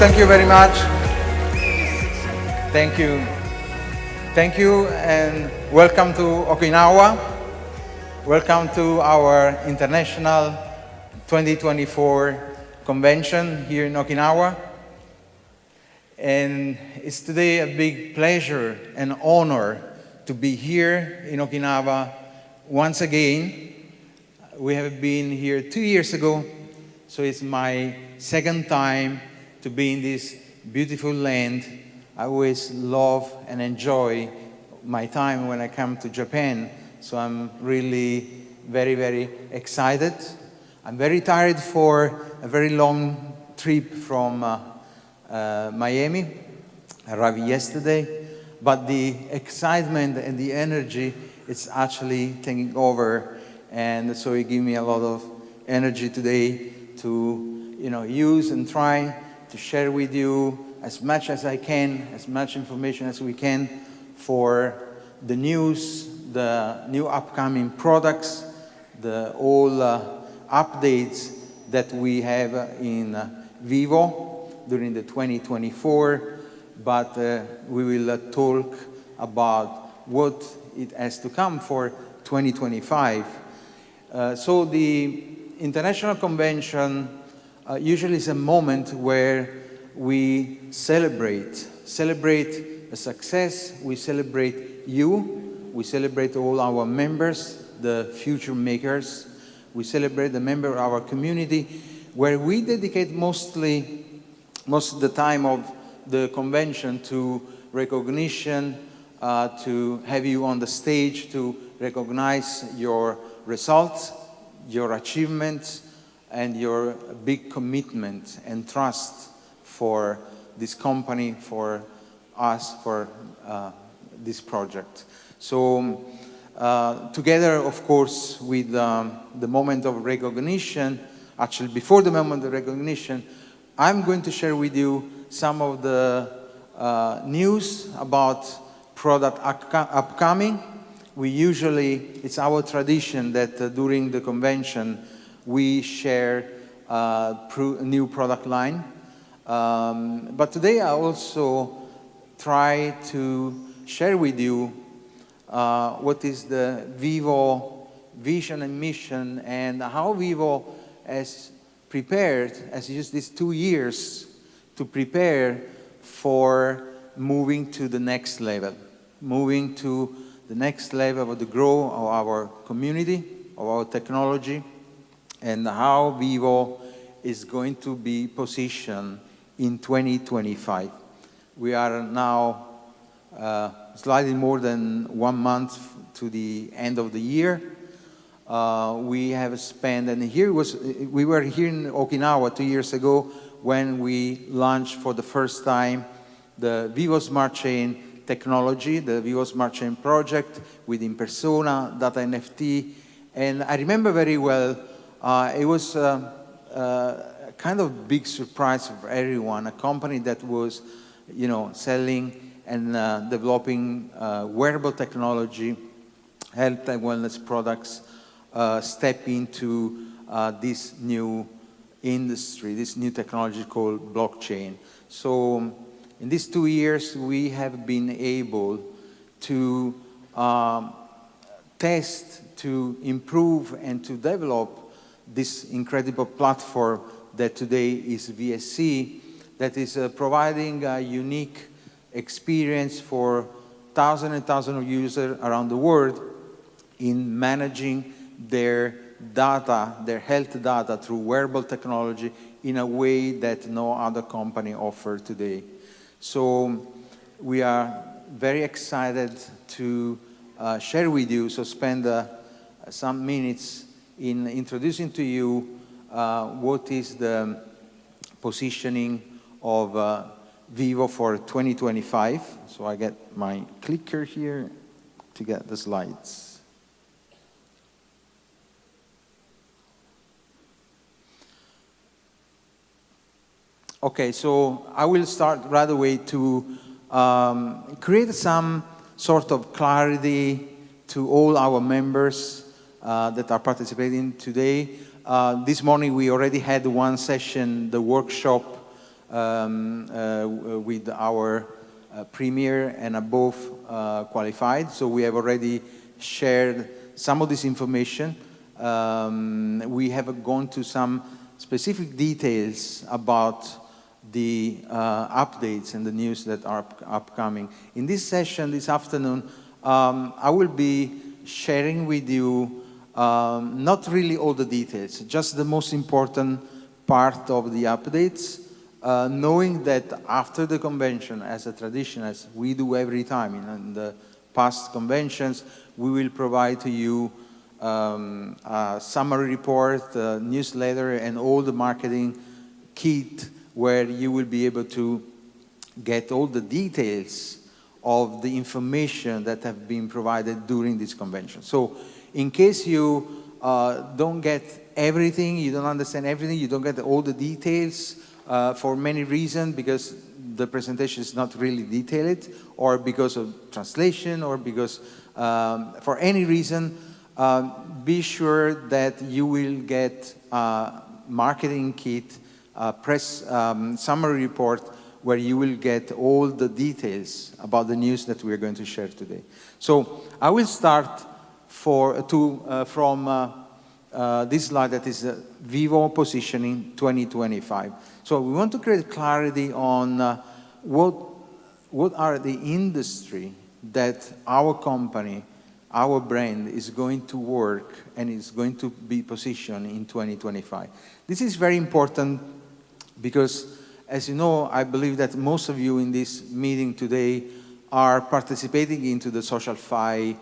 thank you very much. Thank you. Thank you and welcome to Okinawa. Welcome to our International 2024 convention here in Okinawa. And it's today a big pleasure and honor to be here in Okinawa once again. We have been here 2 years ago, so it's my second time to be in this beautiful land. I always love and enjoy my time when I come to Japan, so I'm really very, very excited. I'm very tired for a very long trip from Miami. I arrived yesterday, but the excitement and the energy, it's actually taking over, and so it gives me a lot of energy today to use and try to share with you as much as I can, as much information as we can for the news, the new upcoming products, the all updates that we have in Vyvo during the 2024, but we will talk about what it has to come for 2025. So the International Convention usually is a moment where we celebrate a success, we celebrate you, we celebrate all our members, the future makers, we celebrate the member of our community, where we dedicate most of the time of the convention to recognition, to have you on the stage, to recognize your results, your achievements, and your big commitment and trust for this company, for us, for this project. So together, of course, with the moment of recognition, actually before the moment of recognition, I'm going to share with you some of the news about product upcoming. It's our tradition that during the convention, we share a new product line. But today I also try to share with you what is the Vyvo vision and mission, and how Vyvo has used these 2 years to prepare for moving to the next level, of the growth of our community, of our technology, and how Vyvo is going to be positioned in 2025. We are now slightly more than 1 month to the end of the year. We have spent, and we were here in Okinawa 2 years ago when we launched for the first time the Vyvo Smart Chain technology, the Vyvo Smart Chain project with In-Persona, Data NFT, and I remember very well. It was a kind of big surprise for everyone, a company that was, selling and developing wearable technology, health and wellness products, step into this new industry, this new technology called blockchain. So in these 2 years, we have been able to test, to improve, and to develop this incredible platform that today is VSC, that is providing a unique experience for thousands and thousands of users around the world in managing their data, their health data through wearable technology in a way that no other company offers today. So we are very excited to share with you, so spend some minutes in introducing to you what is the positioning of Vyvo for 2025. So I get my clicker here to get the slides. Okay, so I will start right away to create some sort of clarity to all our members that are participating today. This morning we already had one session, the workshop with our premier and above qualified. So we have already shared some of this information. We have gone to some specific details about the updates and the news that are upcoming. In this session this afternoon, I will be sharing with you not really all the details, just the most important part of the updates, knowing that after the convention, as a tradition, as we do every time in the past conventions, we will provide to you a summary report, a newsletter, and all the marketing kit where you will be able to get all the details of the information that have been provided during this convention. So in case you don't get everything, you don't understand everything, you don't get all the details for many reasons, because the presentation is not really detailed, or because of translation, or because for any reason, be sure that you will get a marketing kit, press summary report, where you will get all the details about the news that we are going to share today. So I will start from this slide that is Vyvo Positioning 2025. So we want to create clarity on what are the industry that our company, our brand is going to work and is going to be positioned in 2025. This is very important because, as you know, I believe that most of you in this meeting today are participating into the Social FI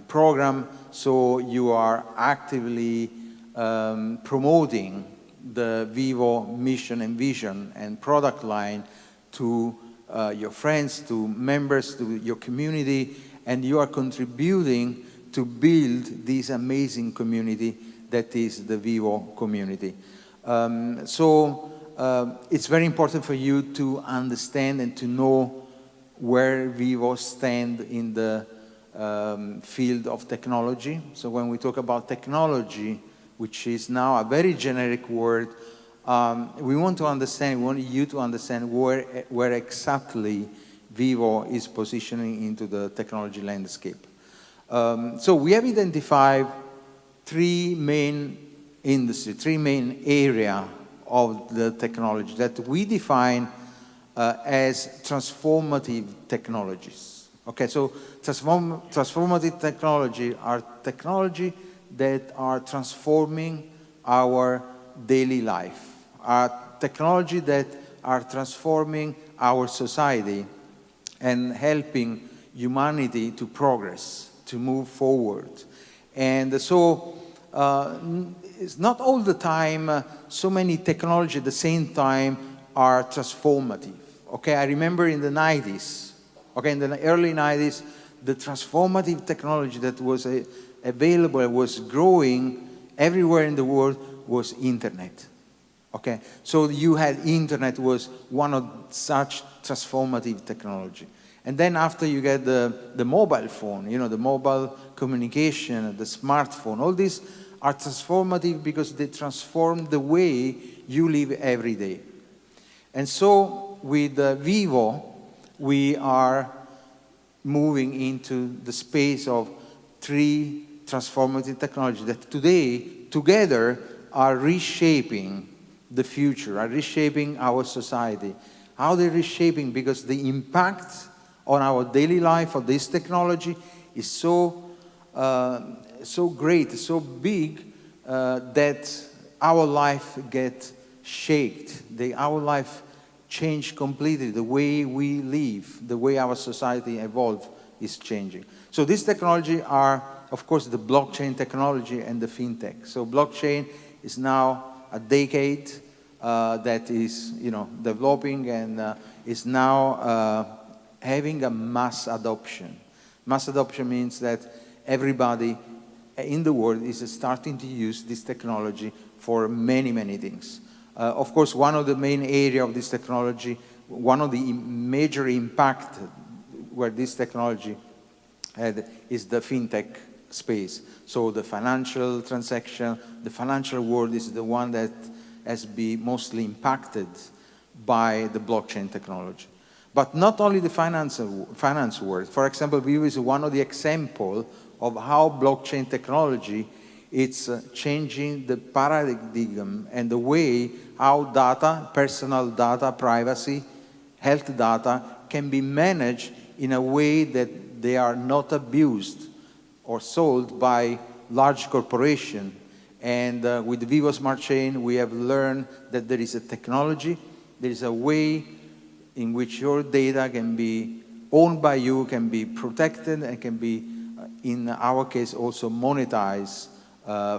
program, so you are actively promoting the Vyvo mission and vision and product line to your friends, to members, to your community, and you are contributing to build this amazing community that is the Vyvo community. It's very important for you to understand and to know where Vyvo stands in the field of technology. So when we talk about technology, which is now a very generic word, we want to understand, we want you to understand where exactly Vyvo is positioning into the technology landscape. So we have identified three main industries, three main areas of the technology that we define as transformative technologies. Okay, so transformative technology are technology that are transforming our daily life, are technology that are transforming our society and helping humanity to progress, to move forward. And so it's not all the time so many technology at the same time are transformative. Okay, I remember in the 90s, okay, in the early 90s, the transformative technology that was available, was growing everywhere in the world, was internet. Okay, so you had internet was one of such transformative technology. And then after you get the mobile phone, you know, the mobile communication, the smartphone, all these are transformative because they transform the way you live every day. And so with Vyvo, we are moving into the space of three transformative technologies that today, together, are reshaping the future, are reshaping our society. How they're reshaping? Because the impact on our daily life of this technology is so great, so big, that our life gets shaped. Our life changed completely. The way we live, the way our society evolves is changing. So these technology are, of course, the blockchain technology and the fintech. So blockchain is now a decade that is, you know, developing and is now having a mass adoption. Mass adoption means that everybody in the world is starting to use this technology for many, many things. Of course, one of the main areas of this technology, one of the major impact where this technology had is the fintech space. So the financial transaction, the financial world is the one that has been mostly impacted by the blockchain technology. But not only the finance world. For example, Vyvo is one of the examples of how blockchain technology is changing the paradigm and the way how data, personal data, privacy, health data can be managed in a way that they are not abused or sold by large corporations. And with Vyvo Smart Chain, we have learned that there is a technology, there is a way in which your data can be owned by you, can be protected, and can be, in our case, also monetized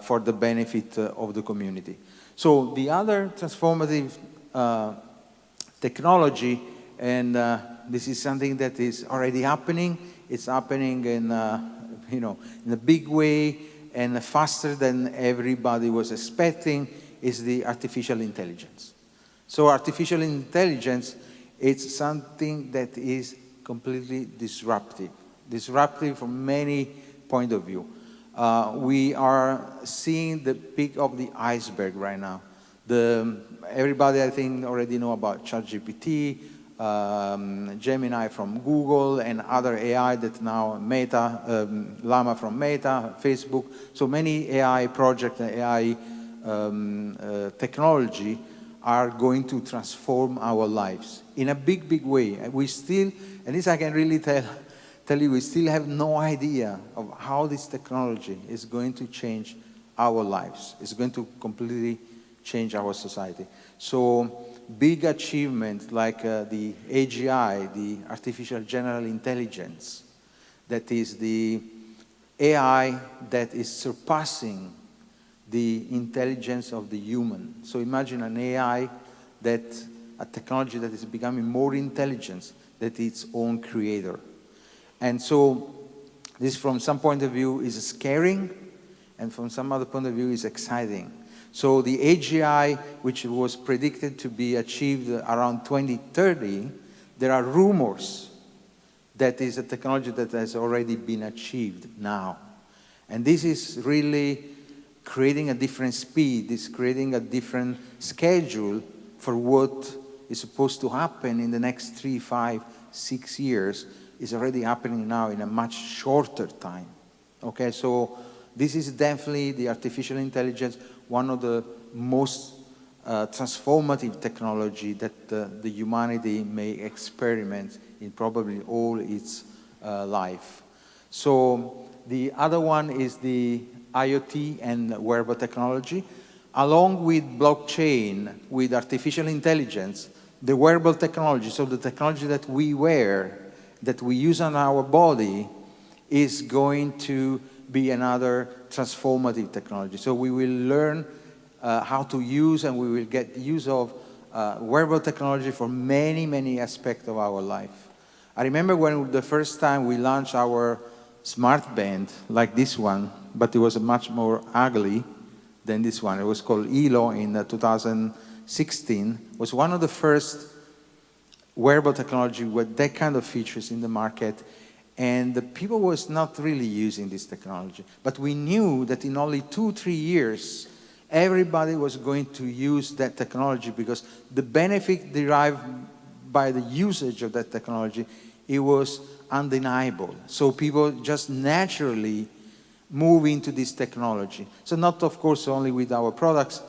for the benefit of the community. So the other transformative technology, and this is something that is already happening. It's happening in, in a big way and faster than everybody was expecting, is the artificial intelligence. So artificial intelligence, it's something that is completely disruptive from many points of view. We are seeing the peak of the iceberg right now. Everybody, I think, already know about ChatGPT, Gemini from Google, and other AI that now Meta, Llama from Meta, Facebook. So many AI projects and AI technology are going to transform our lives in a big, big way. And we still, and this I can really tell you, we still have no idea of how this technology is going to change our lives. It's going to completely change our society. So big achievements like the AGI, the artificial general intelligence, that is the AI that is surpassing the intelligence of the human. So imagine an AI a technology that is becoming more intelligent than its own creator. And so this, from some point of view, is scaring, and from some other point of view, is exciting. So the AGI, which was predicted to be achieved around 2030, there are rumors that is a technology that has already been achieved now. And this is really creating a different speed, it's creating a different schedule for what is supposed to happen in the next 3, 5, 6 years. Is already happening now in a much shorter time. Okay, so this is definitely the artificial intelligence, one of the most transformative technology that the humanity may experiment in probably all its life. So the other one is the IoT and wearable technology. Along with blockchain, with artificial intelligence, the wearable technology, so the technology that we wear, that we use on our body, is going to be another transformative technology. So we will learn how to use, and we will get use of wearable technology for many, many aspects of our life. I remember when the first time we launched our smart band, like this one, but it was much more ugly than this one. It was called ELO in 2016. It was one of the first wearable technology with that kind of features in the market, and the people was not really using this technology. But we knew that in only 2-3 years, everybody was going to use that technology, because the benefit derived by the usage of that technology, it was undeniable. So people just naturally move into this technology. So not, of course, only with our products,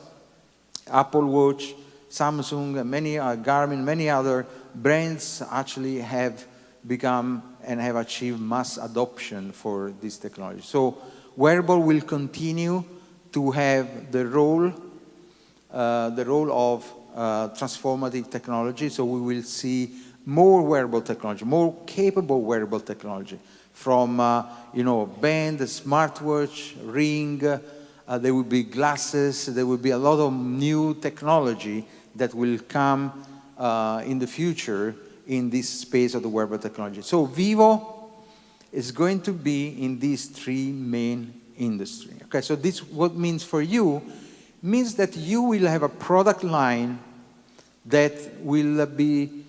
Apple Watch, Samsung, many Garmin, many other brands actually have become and have achieved mass adoption for this technology. So wearable will continue to have the role of transformative technology. So we will see more wearable technology, more capable wearable technology, from band, smartwatch, ring. There will be glasses. There will be a lot of new technology that will come in the future in this space of the wearable technology. So Vyvo is going to be in these 3 main industries. Okay, so this what means for you means that you will have a product line that will be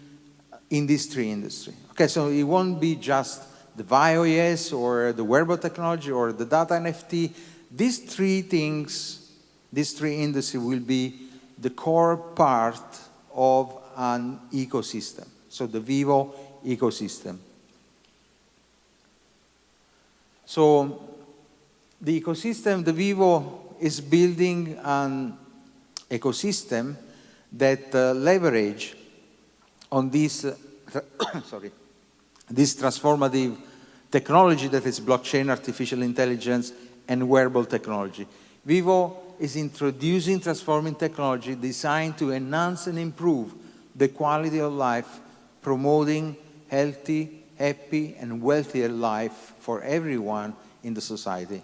in these 3 industries. Okay, so it won't be just the VAI OS or the wearable technology or the data NFT. These 3 things, these 3 industries will be the core part of an ecosystem. So the Vyvo ecosystem. So the ecosystem, the Vyvo is building an ecosystem that leverage on this, this transformative technology that is blockchain, artificial intelligence, and wearable technology. Vyvo is introducing transforming technology designed to enhance and improve the quality of life, promoting healthy, happy, and wealthier life for everyone in the society.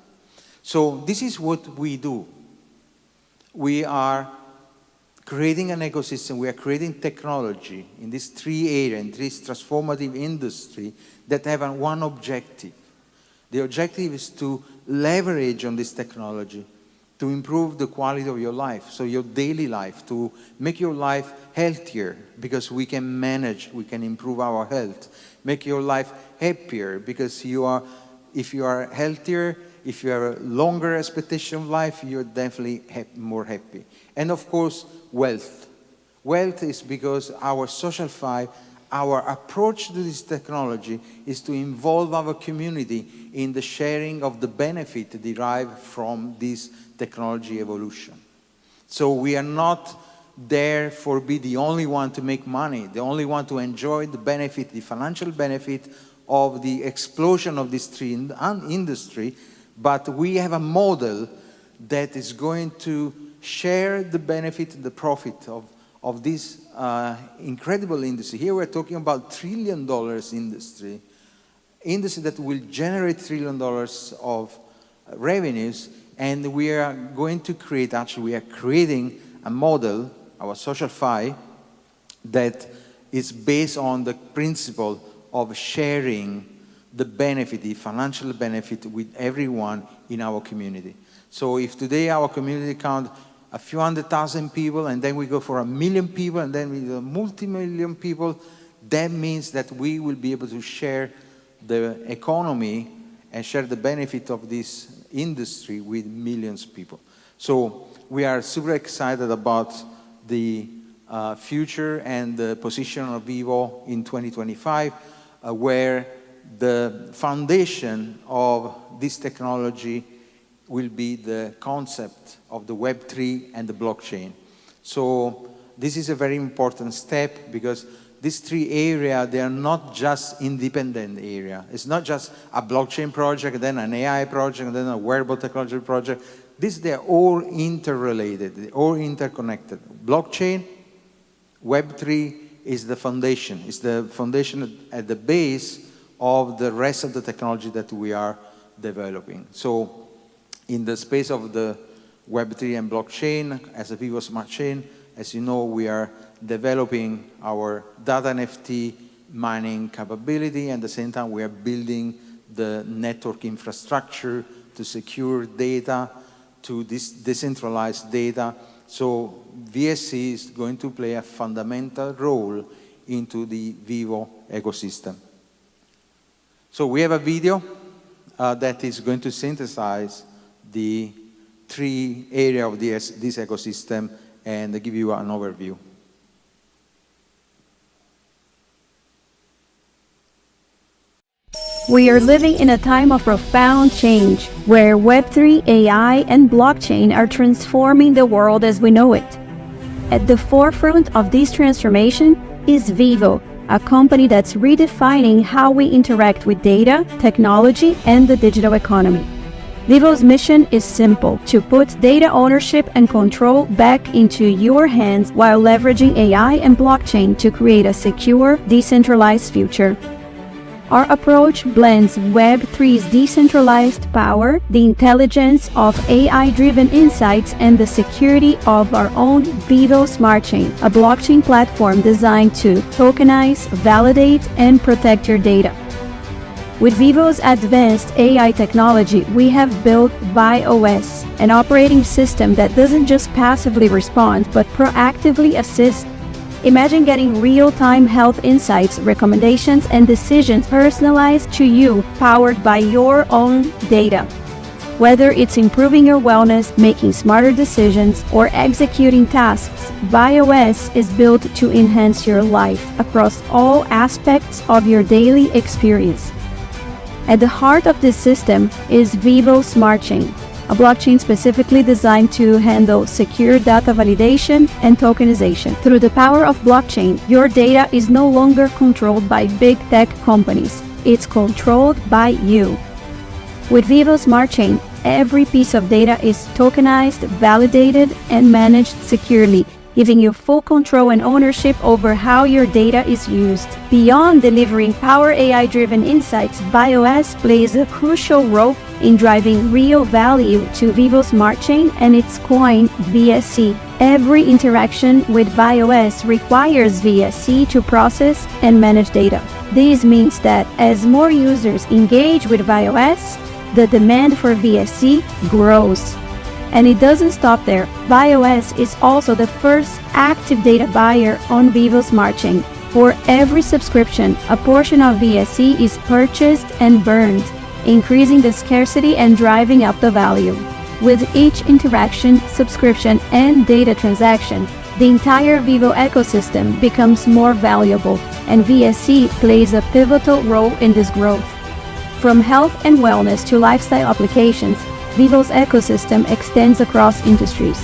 So this is what we do. We are creating an ecosystem, we are creating technology in these three areas, in this transformative industry that have one objective. The objective is to leverage on this technology to improve the quality of your life, so your daily life, to make your life healthier, because we can manage, we can improve our health. Make your life happier, because if you are healthier, if you have a longer expectation of life, you're definitely more happy. And of course, wealth. Wealth is because our social Fi, our approach to this technology is to involve our community in the sharing of the benefit derived from this technology evolution. So we are not there for be the only one to make money, the only one to enjoy the benefit, the financial benefit of the explosion of this industry, but we have a model that is going to share the benefit, the profit of this incredible industry. Here we're talking about $1 trillion industry that will generate $1 trillion of revenues, and we are going to create, actually we are creating a model, our social Fi, that is based on the principle of sharing the benefit, the financial benefit with everyone in our community. So if today our community count a few 100,000 people, and then we go for 1 million people, and then we go multi-million people, that means that we will be able to share the economy and share the benefit of this industry with millions of people. So we are super excited about the future and the position of Vyvo in 2025, where the foundation of this technology will be the concept of the Web3 and the blockchain. So this is a very important step, because these three areas, they are not just independent areas. It's not just a blockchain project, then an AI project, then a wearable technology project. They're all interrelated, they're all interconnected. Blockchain, Web3 is the foundation. It's the foundation at the base of the rest of the technology that we are developing. So in the space of the Web3 and blockchain, as a Vyvo Smart Chain, as you know, we are developing our data NFT mining capability, and at the same time we are building the network infrastructure to secure data, to this decentralized data. So VSC is going to play a fundamental role into the Vyvo ecosystem. So we have a video that is going to synthesize the three areas of this ecosystem and give you an overview. We are living in a time of profound change, where Web3, AI, and blockchain are transforming the world as we know it. At the forefront of this transformation is Vyvo, a company that's redefining how we interact with data, technology, and the digital economy. Vyvo's mission is simple: to put data ownership and control back into your hands while leveraging AI and blockchain to create a secure, decentralized future. Our approach blends Web3's decentralized power, the intelligence of AI-driven insights, and the security of our own Vyvo Smart Chain, a blockchain platform designed to tokenize, validate, and protect your data. With Vyvo's advanced AI technology, we have built VAI OS, an operating system that doesn't just passively respond, but proactively assists. Imagine getting real-time health insights, recommendations, and decisions personalized to you, powered by your own data. Whether it's improving your wellness, making smarter decisions, or executing tasks, VAI OS is built to enhance your life across all aspects of your daily experience. At the heart of this system is Vyvo Smart Chain, a blockchain specifically designed to handle secure data validation and tokenization. Through the power of blockchain, your data is no longer controlled by big tech companies. It's controlled by you. With Vyvo Smart Chain, every piece of data is tokenized, validated, and managed securely, giving you full control and ownership over how your data is used. Beyond delivering power AI-driven insights, VAI OS plays a crucial role in driving real value to Vyvo Smart Chain and its coin, VSC. Every interaction with VAI OS requires VSC to process and manage data. This means that as more users engage with VAI OS, the demand for VSC grows. And it doesn't stop there. VAI OS is also the first active data buyer on Vyvo Smart Chain. For every subscription, a portion of VSC is purchased and burned, increasing the scarcity and driving up the value. With each interaction, subscription, and data transaction, the entire Vyvo ecosystem becomes more valuable, and VSC plays a pivotal role in this growth. From health and wellness to lifestyle applications, Vyvo's ecosystem extends across industries.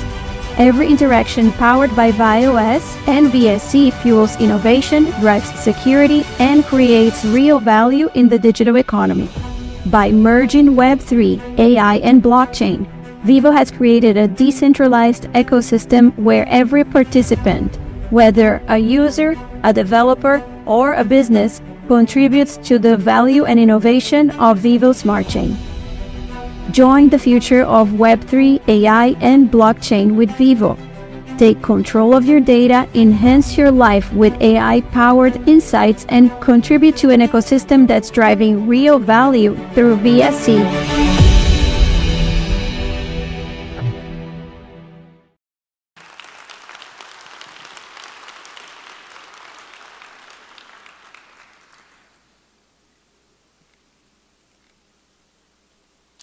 Every interaction powered by VAI OS and VSC fuels innovation, drives security, and creates real value in the digital economy. By merging Web3, AI, and blockchain, Vyvo has created a decentralized ecosystem where every participant, whether a user, a developer, or a business, contributes to the value and innovation of Vyvo Smart Chain. Join the future of Web3, AI, and blockchain with Vyvo. Take control of your data, enhance your life with AI-powered insights, and contribute to an ecosystem that's driving real value through VSC.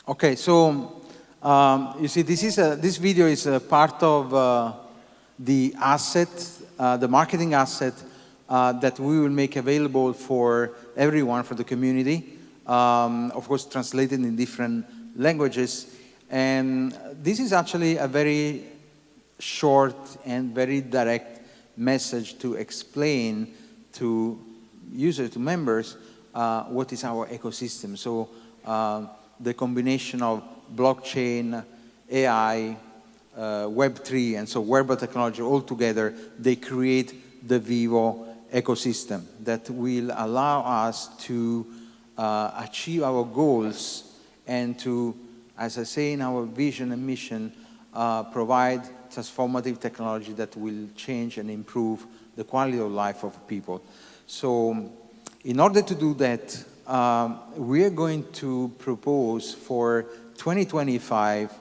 Okay, so you see, this video is a part of the asset, the marketing asset that we will make available for everyone, for the community. Of course, translated in different languages. And this is actually a very short and very direct message to explain to users, to members, what is our ecosystem. So the combination of blockchain, AI, Web3, and so wearable technology all together, they create the Vyvo ecosystem that will allow us to achieve our goals and to, as I say in our vision and mission, provide transformative technology that will change and improve the quality of life of people. So in order to do that, we are going to propose for 2025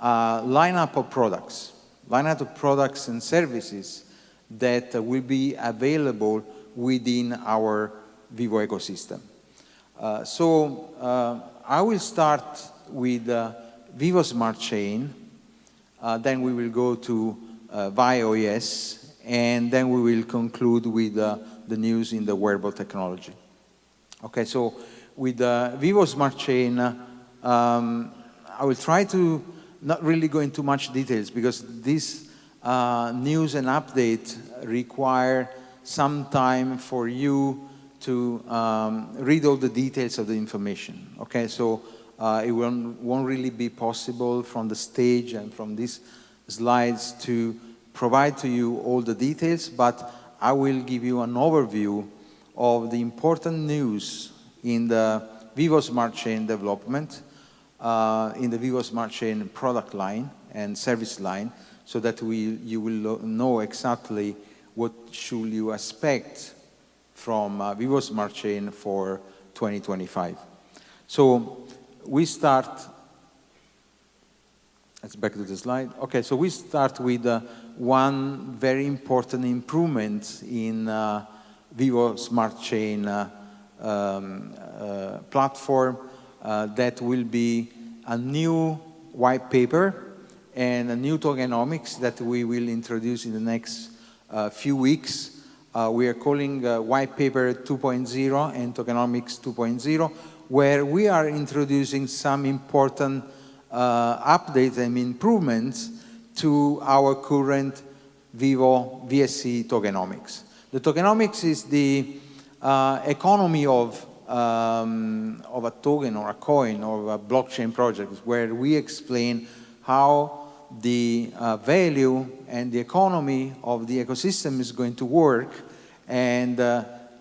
lineup of products and services that will be available within our Vyvo ecosystem. I will start with Vyvo Smart Chain, then we will go to VAI OS, and then we will conclude with the news in the wearable technology. Okay, so with Vyvo Smart Chain, I will try to not really go into much details because this news and update require some time for you to read all the details of the information. Okay, so it won't really be possible from the stage and from these slides to provide to you all the details, but I will give you an overview of the important news in the Vyvo Smart Chain development, in the Vyvo Smart Chain product line and service line, so that you will know exactly what should you expect from Vyvo Smart Chain for 2025. So we start, let's back to the slide. Okay, so we start with one very important improvement in Vyvo Smart Chain platform that will be a new white paper and a new tokenomics that we will introduce in the next few weeks. We are calling White Paper 2.0 and Tokenomics 2.0, where we are introducing some important updates and improvements to our current Vyvo VSC tokenomics. The tokenomics is the economy of a token or a coin or a blockchain project, where we explain how the value and the economy of the ecosystem is going to work, and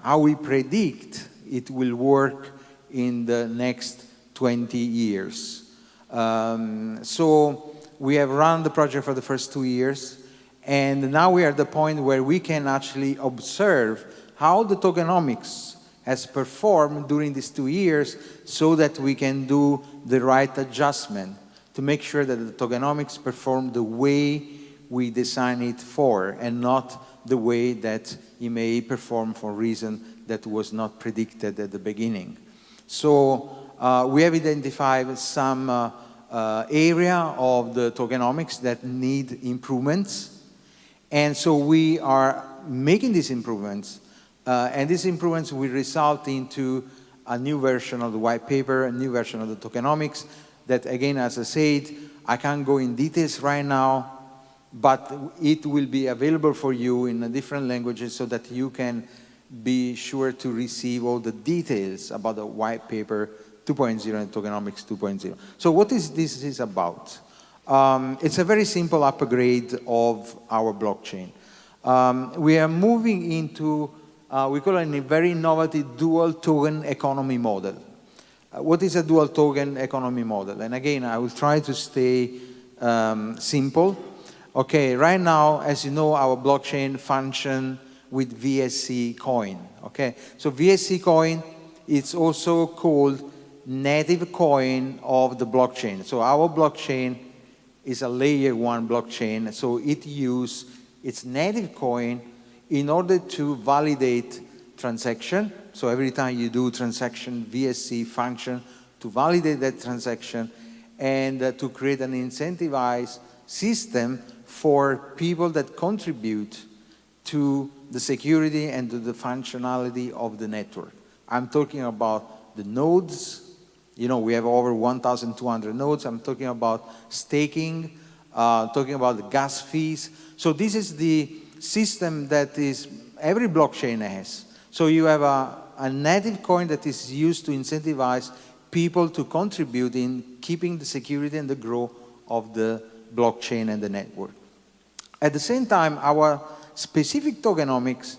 how we predict it will work in the next 20 years. So we have run the project for the first 2 years, and now we are at the point where we can actually observe how the tokenomics has performed during these 2 years, so that we can do the right adjustment to make sure that the tokenomics perform the way we design it for, and not the way that it may perform for a reason that was not predicted at the beginning. So we have identified some area of the tokenomics that need improvements, and so we are making these improvements, and these improvements will result into a new version of the white paper, a new version of the tokenomics that, again, as I said, I can't go in details right now, but it will be available for you in different languages so that you can be sure to receive all the details about the white paper 2.0 and tokenomics 2.0. So what is this about? It's a very simple upgrade of our blockchain. We are moving into, we call it a very innovative dual token economy model. What is a dual token economy model? And again, I will try to stay simple. Okay, right now, as you know, our blockchain function with VSC coin. Okay, so VSC coin, it's also called native coin of the blockchain. So our blockchain is a layer 1 blockchain, so it uses its native coin in order to validate transaction. So every time you do transaction, VSC function to validate that transaction, and to create an incentivized system for people that contribute to the security and to the functionality of the network. I'm talking about the nodes. You know, we have over 1,200 nodes. I'm talking about staking, talking about the gas fees. So this is the system that is every blockchain has. So you have a native coin that is used to incentivize people to contribute in keeping the security and the growth of the blockchain and the network. At the same time, our specific tokenomics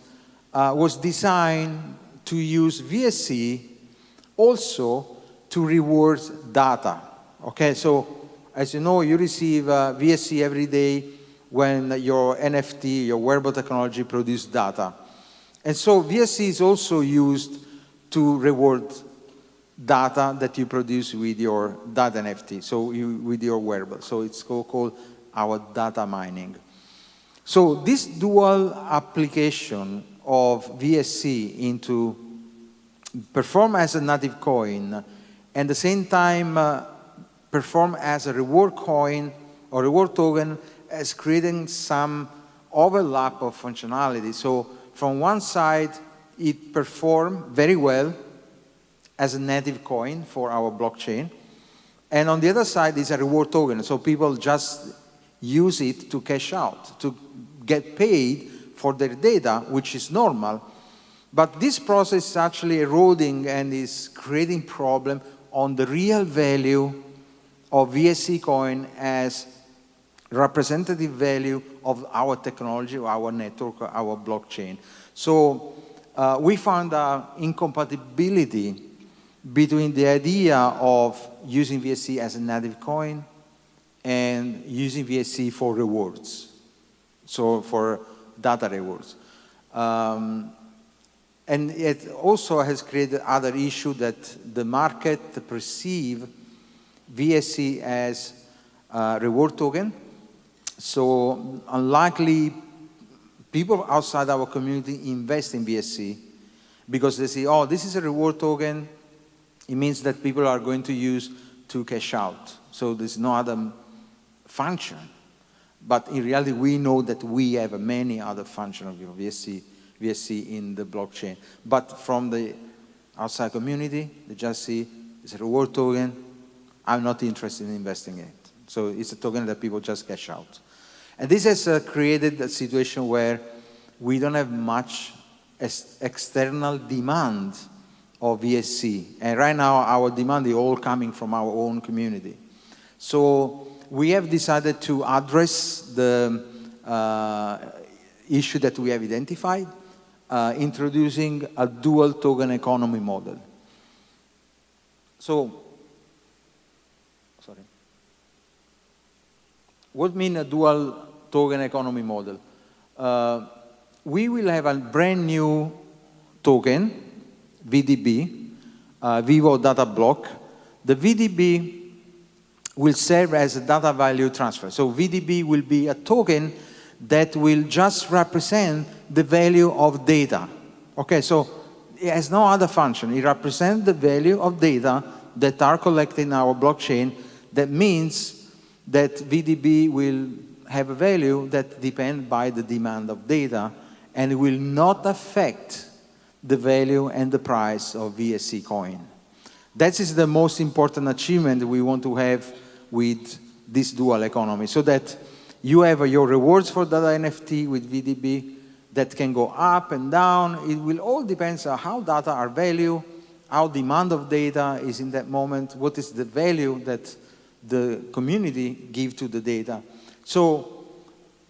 was designed to use VSC also to reward data. Okay, so as you know, you receive VSC every day when your NFT, your wearable technology, produce data. And so VSC is also used to reward data that you produce with your data NFT, so with your wearable. So it's called our data mining. So this dual application of VSC into perform as a native coin, and at the same time perform as a reward coin or reward token, is creating some overlap of functionality. So from one side, it performs very well as a native coin for our blockchain, and on the other side is a reward token. So people just use it to cash out, to get paid for their data, which is normal. But this process is actually eroding and is creating problem on the real value of VSC coin as representative value of our technology, our network, our blockchain. So we found an incompatibility between the idea of using VSC as a native coin and using VSC for rewards, so for data rewards. And it also has created other issue that the market perceive VSC as a reward token. So unlikely people outside our community invest in VSC because they say, oh, this is a reward token. It means that people are going to use to cash out. So there's no other function. But in reality, we know that we have many other functions of VSC in the blockchain. But from the outside community, they just see it's a reward token. I'm not interested in investing in it. So it's a token that people just cash out. And this has created a situation where we don't have much external demand of VSC. And right now, our demand is all coming from our own community. So we have decided to address the issue that we have identified, introducing a dual token economy model. So, sorry. What means a dual token economy model? We will have a brand new token, VDB, Vyvo data block. The VDB will serve as a data value transfer. So VDB will be a token that will just represent the value of data. Okay, so it has no other function. It represents the value of data that are collected in our blockchain. That means that VDB will have a value that depends by the demand of data, and it will not affect the value and the price of VSC coin. That is the most important achievement we want to have with this dual economy, so that you have your rewards for data NFT with VDB that can go up and down. It will all depend on how data are valued, how demand of data is in that moment, what is the value that the community give to the data. So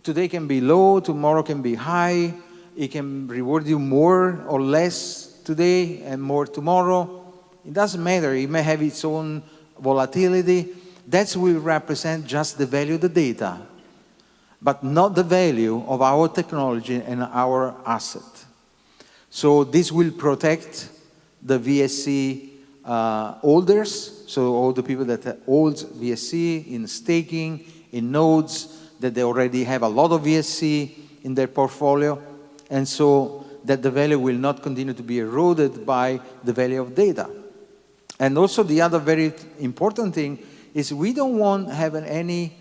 today can be low, tomorrow can be high. It can reward you more or less today and more tomorrow. It doesn't matter. It may have its own volatility. That will represent just the value of the data, but not the value of our technology and our asset. So this will protect the VSC holders, so all the people that hold VSC in staking, in nodes, that they already have a lot of VSC in their portfolio, and so that the value will not continue to be eroded by the value of data. And also the other very important thing is we don't want to have any,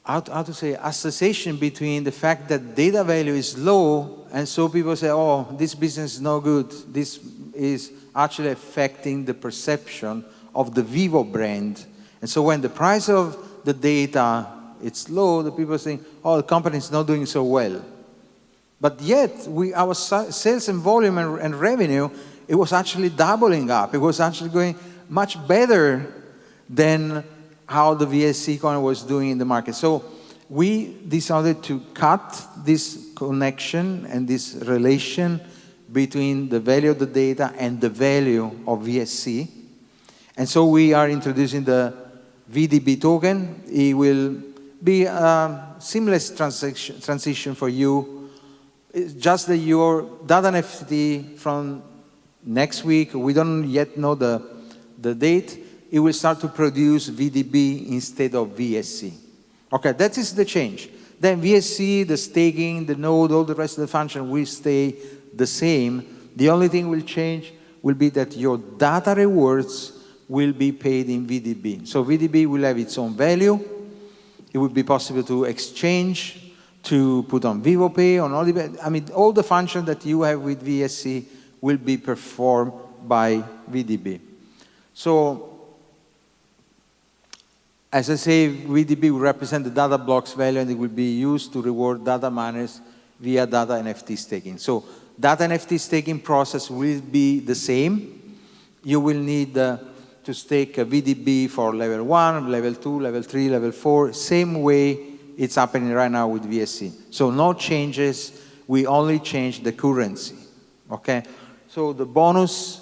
how to say, association between the fact that data value is low, and so people say, oh, this business is no good. This is actually affecting the perception of the Vyvo brand. And so when the price of the data it's low, the people think, oh, the company is not doing so well. But yet, our sales and volume and revenue, it was actually doubling up. It was actually going much better than how the VSC coin was doing in the market. So we decided to cut this connection and this relation between the value of the data and the value of VSC. And so we are introducing the VDB token. It will be a seamless transition for you. It's just that your data NFT from next week, we don't yet know the date, it will start to produce VDB instead of VSC. Okay, that is the change. Then VSC, the staking, the node, all the rest of the function will stay the same. The only thing will change will be that your data rewards will be paid in VDB. So VDB will have its own value. It will be possible to exchange, to put on Vyvo Pay, on all the functions that you have with VSC will be performed by VDB. So, as I say, VDB will represent the data blocks value, and it will be used to reward data miners via data NFT staking. So, data NFT staking process will be the same. You will need to stake a VDB for level 1, level 2, level 3, level 4, same way it's happening right now with VSC. So no changes, we only change the currency, okay? So the bonus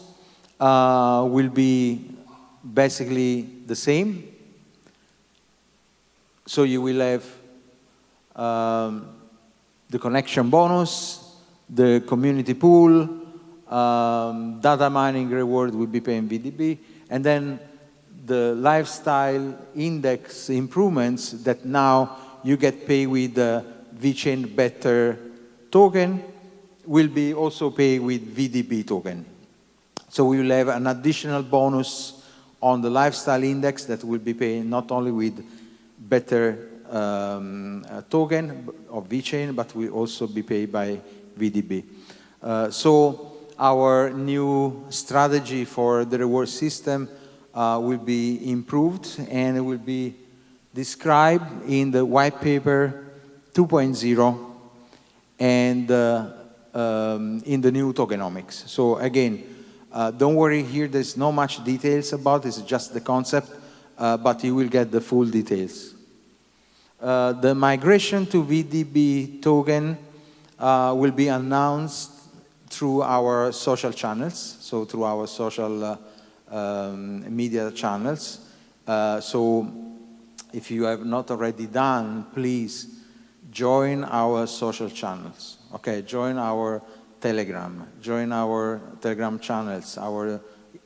will be basically the same. So you will have the connection bonus, the community pool, data mining reward will be paying VDB, and then the lifestyle index improvements that now you get paid with the VChain Better token will be also paid with VDB token. So we will have an additional bonus on the lifestyle index that will be paid not only with better token of VeChain, but will also be paid by VDB. So our new strategy for the reward system will be improved, and it will be described in the white paper 2.0 and in the new tokenomics. So again, don't worry here, there's not much details about it, it's just the concept, but you will get the full details. The migration to VDB token will be announced through our social channels, so through our social media channels. So if you have not already done, please join our social channels. Okay, join our Telegram, join our Telegram channels, our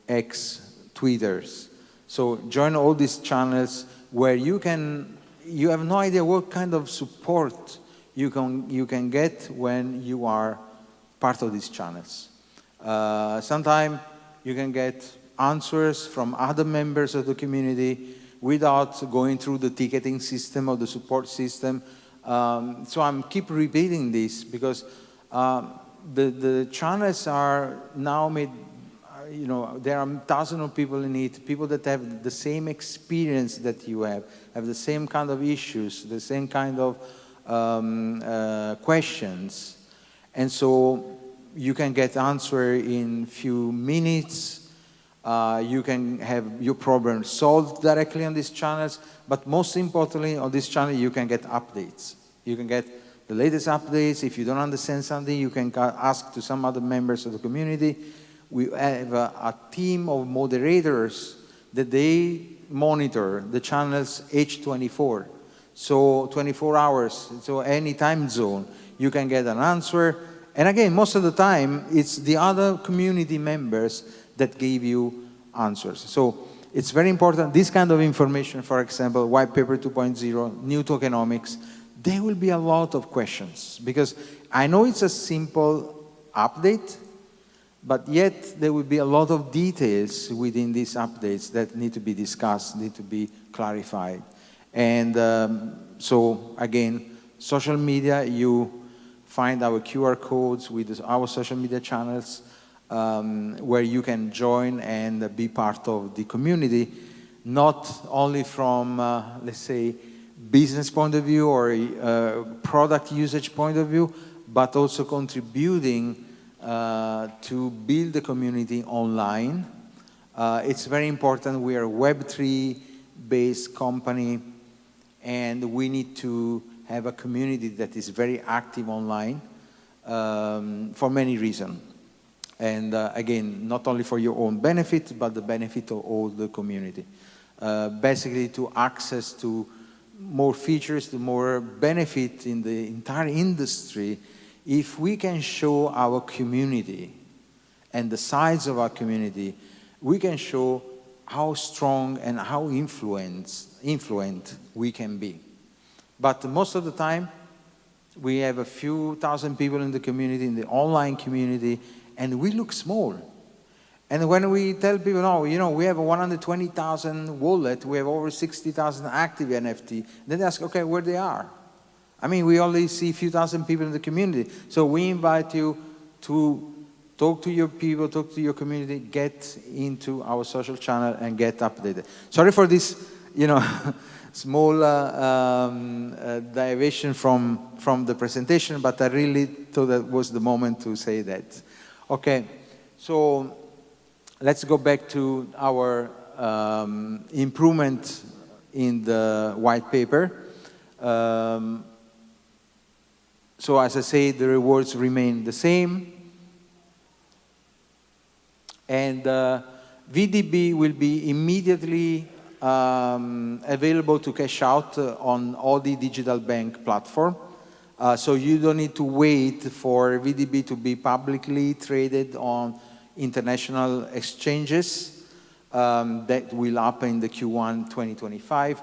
X, Twitters. So join all these channels where you have no idea what kind of support you can get when you are part of these channels. Sometimes you can get answers from other members of the community without going through the ticketing system or the support system. So I'm keep repeating this because the channels are now made, you know, there are thousands of people in it, people that have the same experience that you have the same kind of issues, the same kind of questions. And so you can get answer in few minutes. You can have your problem solved directly on these channels, but most importantly, on this channel, you can get updates. You can get the latest updates. If you don't understand something, you can ask to some other members of the community. We have a team of moderators that they monitor the channels H24. So 24 hours, so any time zone, you can get an answer. And again, most of the time, it's the other community members that give you answers. So it's very important, this kind of information, for example, white paper 2.0, new tokenomics, there will be a lot of questions because I know it's a simple update, but yet there will be a lot of details within these updates that need to be discussed, need to be clarified. And so again, social media, you find our QR codes with our social media channels where you can join and be part of the community, not only from, let's say, business point of view or product usage point of view, but also contributing to build the community online. It's very important. We are a Web3-based company, and we need to have a community that is very active online for many reasons. And again, not only for your own benefit, but the benefit of all the community. Basically, to access to more features, to more benefit in the entire industry, if we can show our community and the size of our community, we can show how strong and how influent we can be. But most of the time, we have a few thousand people in the community, in the online community, and we look small. And when we tell people, no, you know, we have a 120,000 wallet, we have over 60,000 active NFT, then they ask, okay, where they are? I mean, we only see a few thousand people in the community. So we invite you to talk to your people, talk to your community, get into our social channel and get updated. Sorry for this, you know, small deviation from the presentation, but I really thought that was the moment to say that. Okay, so let's go back to our improvement in the white paper. So as I say, the rewards remain the same. And VDB will be immediately available to cash out on all the digital bank platform. So you don't need to wait for VDB to be publicly traded on international exchanges. That will happen in the Q1 2025.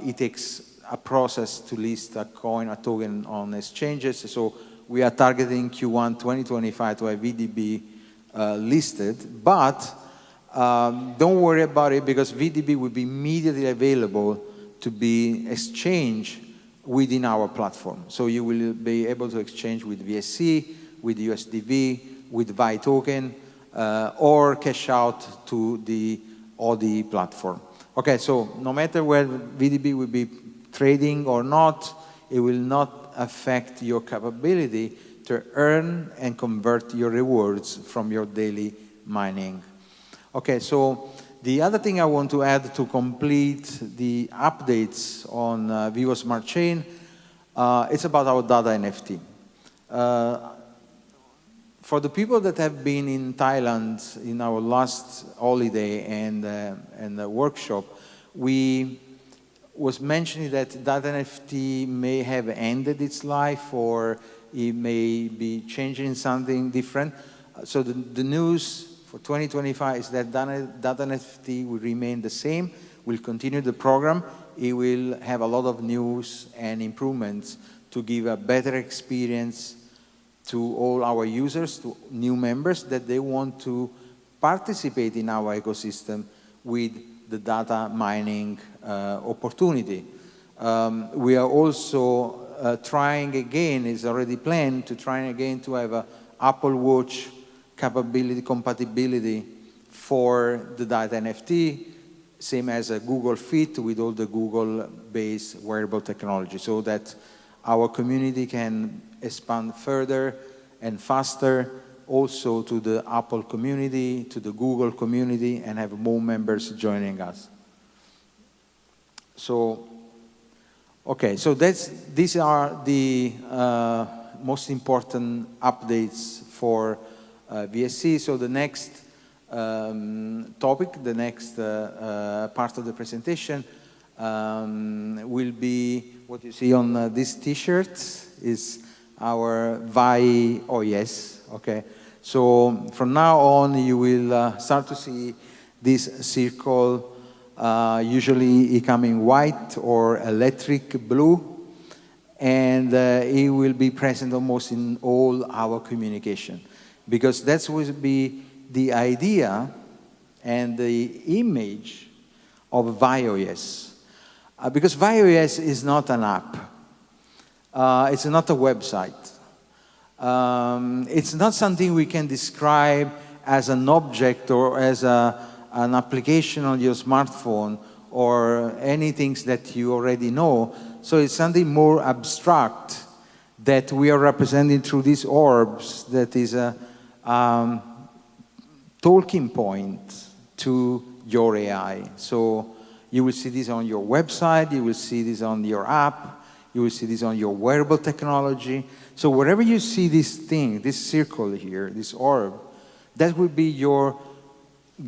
It takes a process to list a coin, a token on exchanges. So we are targeting Q1 2025 to have VDB listed, but Don't worry about it, because VDB will be immediately available to be exchanged within our platform. So you will be able to exchange with VSC, with USDV, with VAI token, or cash out to the OD platform. Okay, so no matter where VDB will be trading or not, it will not affect your capability to earn and convert your rewards from your daily mining. Okay, so the other thing I want to add to complete the updates on Vyvo Smart Chain, it's about our data NFT. For the people that have been in Thailand in our last holiday and workshop, we was mentioning that data NFT may have ended its life, or it may be changing something different. So the news for 2025 is that data NFT will remain the same, will continue the program. It will have a lot of news and improvements to give a better experience to all our users, to new members that they want to participate in our ecosystem with the data mining opportunity. We are also trying again, it's already planned, to try again to have a Apple Watch capability, compatibility for the data NFT, same as a Google Fit with all the Google-based wearable technology, so that our community can expand further and faster, also to the Apple community, to the Google community, and have more members joining us. So, okay, so these are the most important updates for VSC. So the next topic, the next part of the presentation will be what you see on this T-shirt is our VAI OS. Okay, so from now on you will start to see this circle, usually becoming white or electric blue, and it will be present almost in all our communication, because that will be the idea and the image of VAI OS. Because VAI OS is not an app. It's not a website. It's not something we can describe as an object or as an application on your smartphone or anything that you already know. So it's something more abstract that we are representing through these orbs, that is a talking point to your AI. So you will see this on your website, you will see this on your app, you will see this on your wearable technology. So wherever you see this thing, this circle here, this orb, that will be your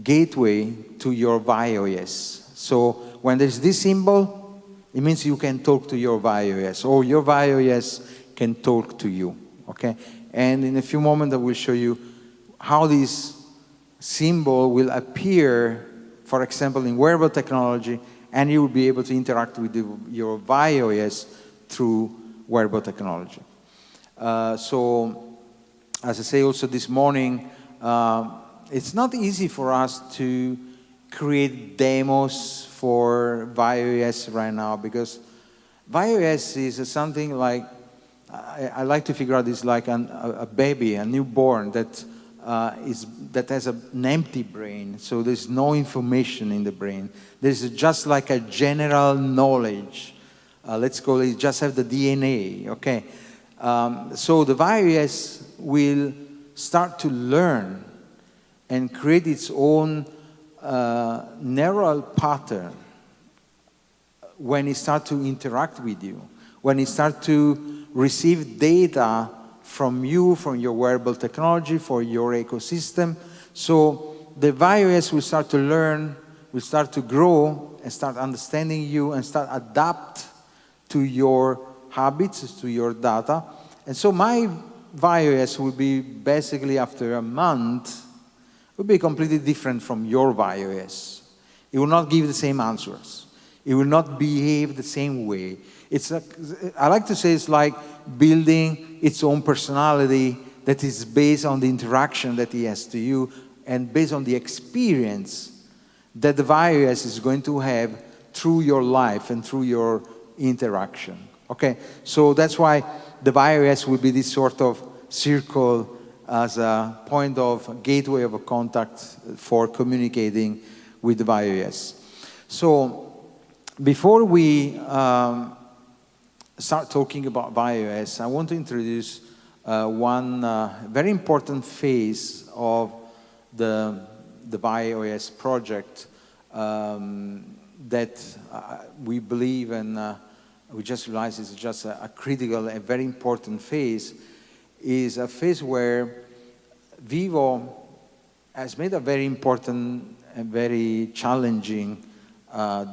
gateway to your VAI OS. So when there's this symbol, it means you can talk to your VAI OS, or your VAI OS can talk to you, okay? And in a few moments I will show you how this symbol will appear, for example, in wearable technology, and you will be able to interact with your VAI OS through wearable technology. So, as I say also this morning, it's not easy for us to create demos for VAI OS right now, because VAI OS is something like, I like to figure out, it's like a baby, a newborn that has an empty brain, so there's no information in the brain. There's just like a general knowledge. Let's call it, just have the DNA, okay? So the VAI OS will start to learn and create its own neural pattern when it starts to interact with you, when it starts to receive data from you, from your wearable technology, for your ecosystem. So the VAI OS will start to learn, will start to grow, and start understanding you, and start adapt to your habits, to your data. And so my VAI OS will be basically, after a month, will be completely different from your VAI OS. It will not give the same answers. It will not behave the same way. It's like, I like to say it's like building its own personality that is based on the interaction that it has to you and based on the experience that the VAI OS is going to have through your life and through your interaction. Okay, so that's why the VAI OS will be this sort of circle as a point of gateway of a contact for communicating with the VAI OS. So before we start talking about VAI OS, I want to introduce one very important phase of the VAI OS project that we believe and we just realized is just a critical and very important phase, is a phase where Vyvo has made a very important and very challenging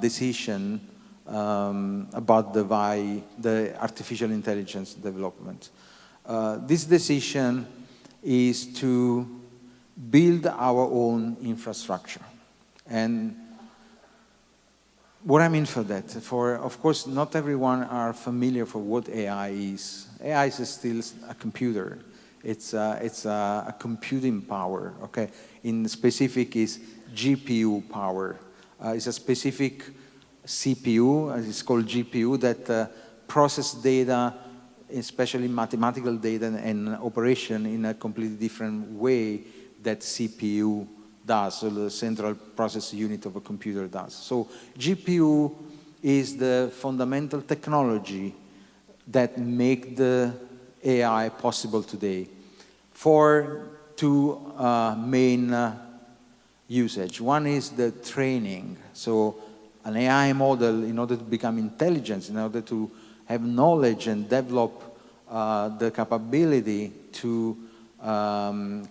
decision about the VAI, the artificial intelligence development. This decision is to build our own infrastructure. And what I mean for that, of course, not everyone are familiar for what AI is. AI is still a computer. It's a computing power, okay? In specific is GPU power. It's a specific CPU, as it's called GPU, that process data, especially mathematical data and operation in a completely different way that CPU does, so the central process unit of a computer does. So GPU is the fundamental technology that make the AI possible today for two main usage. One is the training. So an AI model, in order to become intelligent, in order to have knowledge and develop the capability to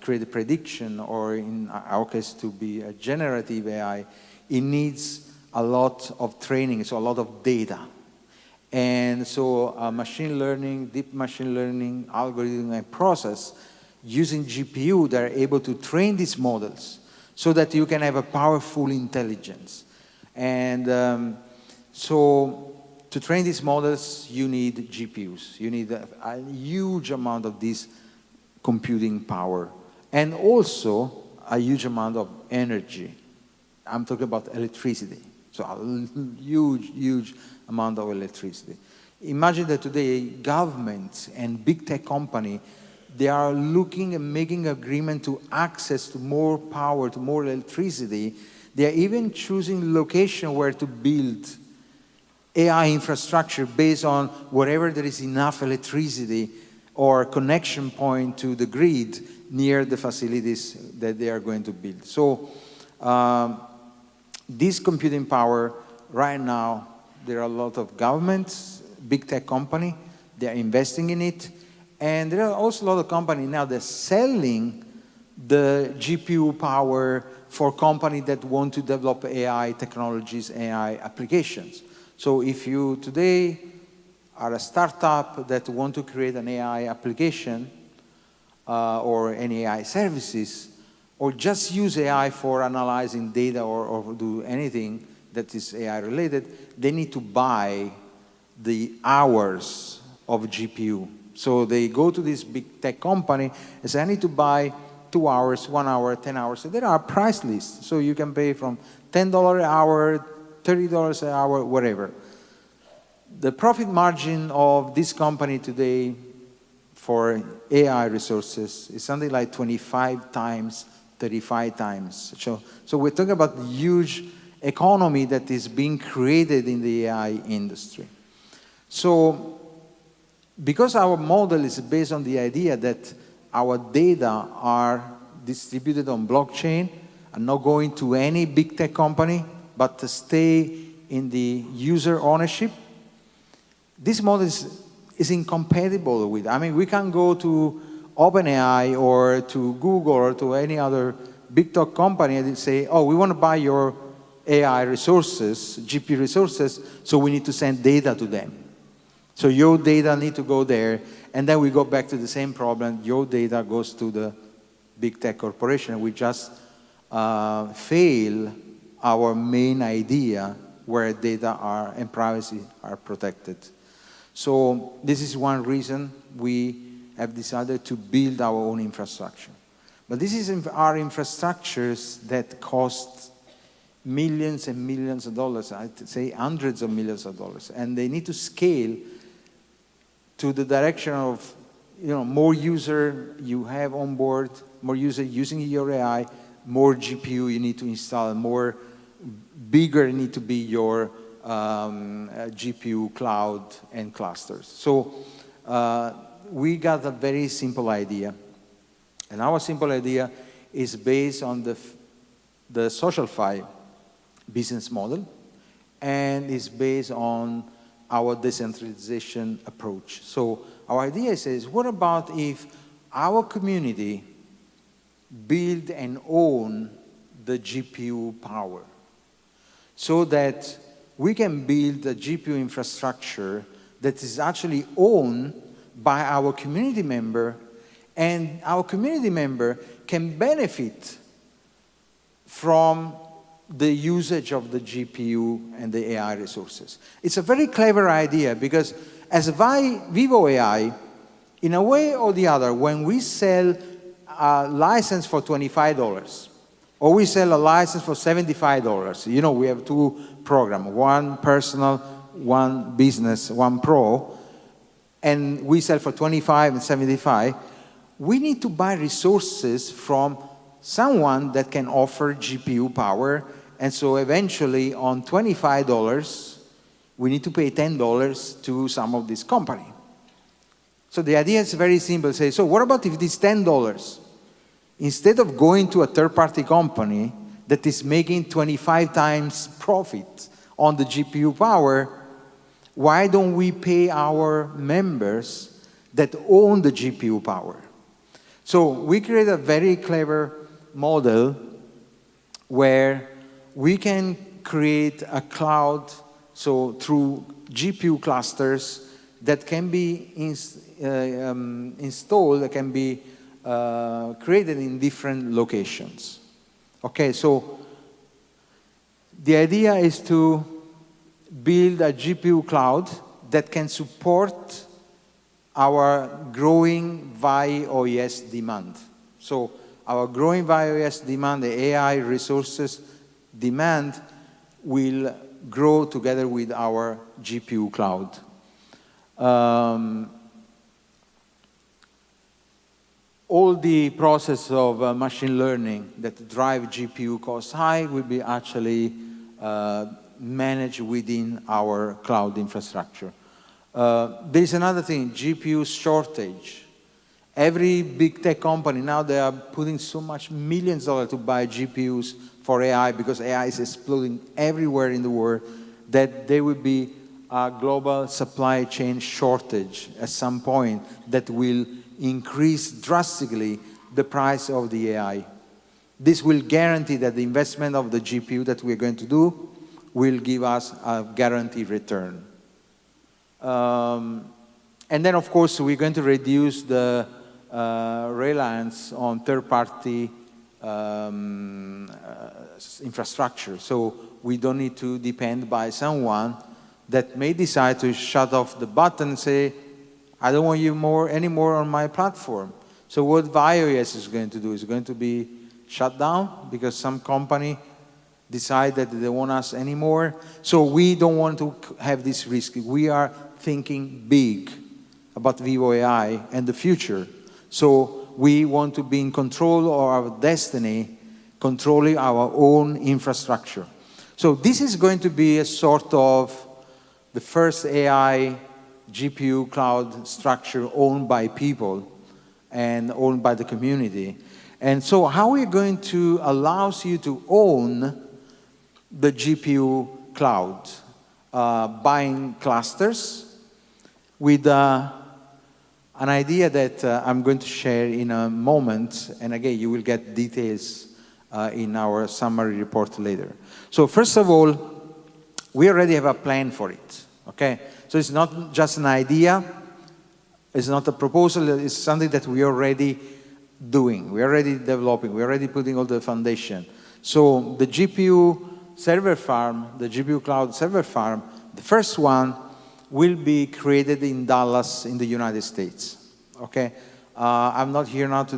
create a prediction, or in our case to be a generative AI, it needs a lot of training, so a lot of data. And so machine learning, deep machine learning, algorithm and process, using GPU, they're able to train these models so that you can have a powerful intelligence. And so to train these models, you need GPUs. You need a huge amount of this computing power, and also a huge amount of energy. I'm talking about electricity. So a huge, huge amount of electricity. Imagine that today governments and big tech companies, they are looking and making agreement to access to more power, to more electricity. They are even choosing location where to build AI infrastructure based on wherever there is enough electricity or connection point to the grid near the facilities that they are going to build. So this computing power, right now, there are a lot of governments, big tech company, they are investing in it. And there are also a lot of companies now that are selling the GPU power for companies that want to develop AI technologies, AI applications. So if you today are a startup that want to create an AI application or any AI services, or just use AI for analyzing data or do anything that is AI related, they need to buy the hours of GPU. So they go to this big tech company and say, I need to buy 2 hours, 1 hour, 10 hours. So there are price lists. So you can pay from $10 an hour, $30 an hour, whatever. The profit margin of this company today for AI resources is something like 25 times, 35 times. So we're talking about huge economy that is being created in the AI industry. So because our model is based on the idea that our data are distributed on blockchain and not going to any big tech company, but to stay in the user ownership, this model is incompatible with. I mean, we can go to OpenAI or to Google or to any other big tech company and say, oh, we want to buy your AI resources, GPU resources, so we need to send data to them. So your data need to go there, and then we go back to the same problem. Your data goes to the big tech corporation. We just fail our main idea where data are and privacy are protected. So this is one reason we have decided to build our own infrastructure. But this is our infrastructures that cost millions and millions of dollars, I'd say hundreds of millions of dollars, and they need to scale to the direction of more user you have on board, more user using your AI, more GPU you need to install, more bigger need to be your GPU cloud and clusters. So we got a very simple idea. And our simple idea is based on the SocialFi business model, and is based on our decentralization approach. So our idea is, what about if our community build and own the GPU power, so that we can build a GPU infrastructure that is actually owned by our community member, and our community member can benefit from the usage of the GPU and the AI resources. It's a very clever idea, because as Vyvo AI, in a way or the other, when we sell a license for $25, or we sell a license for $75, we have two programs, one personal, one business, one pro, and we sell for 25 and 75, we need to buy resources from someone that can offer GPU power, and so eventually on $25, we need to pay $10 to some of this company. So the idea is very simple. Say, so what about if this $10, instead of going to a third-party company that is making 25 times profit on the GPU power, why don't we pay our members that own the GPU power? So we create a very clever model where we can create a cloud, so through GPU clusters that can be installed, that can be created in different locations. Okay, so the idea is to build a GPU cloud that can support our growing VAI OS demand. So our growing VAI OS demand, the AI resources demand, will grow together with our GPU cloud. All the process of machine learning that drive GPU costs high will be actually managed within our cloud infrastructure. There's another thing, GPU shortage. Every big tech company now, they are putting so much millions of dollars to buy GPUs for AI, because AI is exploding everywhere in the world, that there will be a global supply chain shortage at some point that will increase drastically the price of the AI. This will guarantee that the investment of the GPU that we're going to do will give us a guaranteed return. And then, of course, we're going to reduce the reliance on third-party infrastructure. So we don't need to depend by someone that may decide to shut off the button and say, I don't want you anymore on my platform. So what VAI OS is going to do is going to be shut down because some company decide that they don't want us anymore. So we don't want to have this risk. We are thinking big about Vyvo AI and the future. So we want to be in control of our destiny, controlling our own infrastructure. So this is going to be a sort of the first AI GPU cloud structure owned by people and owned by the community. And so how are we going to allow you to own the GPU cloud? Buying clusters with an idea that I'm going to share in a moment. And again, you will get details in our summary report later. So first of all, we already have a plan for it. Okay? So it's not just an idea. It's not a proposal. It's something that we are already doing. We're already developing. We're already putting all the foundation. So the GPU server farm, the GPU cloud server farm, the first one will be created in Dallas in the United States. Okay? I'm not here now to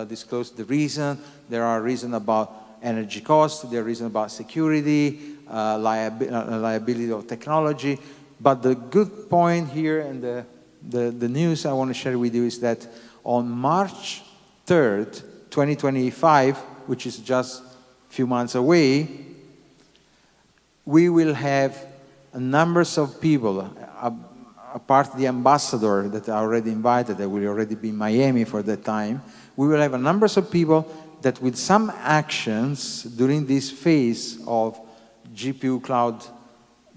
disclose the reason. There are reasons about energy costs, there are reasons about security, liability of technology. But the good point here and the news I want to share with you is that on March 3rd, 2025, which is just a few months away, we will have numbers of people, apart the ambassador that I already invited, that will already be in Miami for that time, we will have a numbers of people that with some actions during this phase of GPU cloud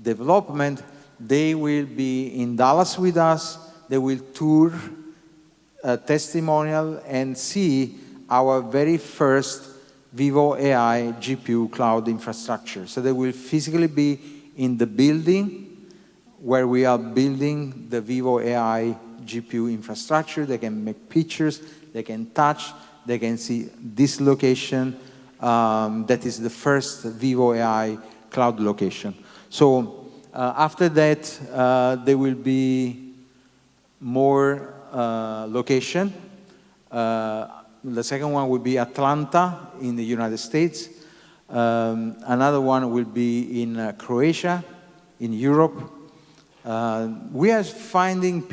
development, they will be in Dallas with us, they will tour a testimonial and see our very first Vyvo AI GPU cloud infrastructure. So they will physically be in the building where we are building the Vyvo AI GPU infrastructure. They can make pictures, they can touch, they can see this location. That is the first Vyvo AI cloud location. So after that, there will be more location. The second one will be Atlanta in the United States. Another one will be in Croatia, in Europe. We are finding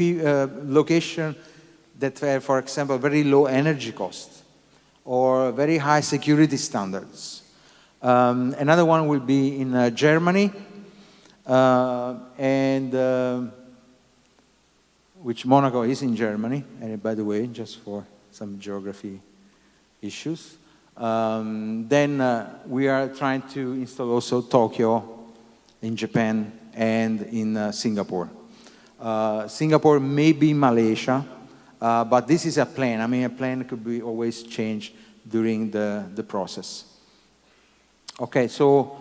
locations that have, for example, very low energy costs or very high security standards. Another one will be in Germany, which Monaco is in Germany, and by the way, just for some geography issues. Then we are trying to install also Tokyo in Japan and in Singapore. Singapore may be Malaysia, but this is a plan. I mean, a plan could be always changed during the process. Okay, so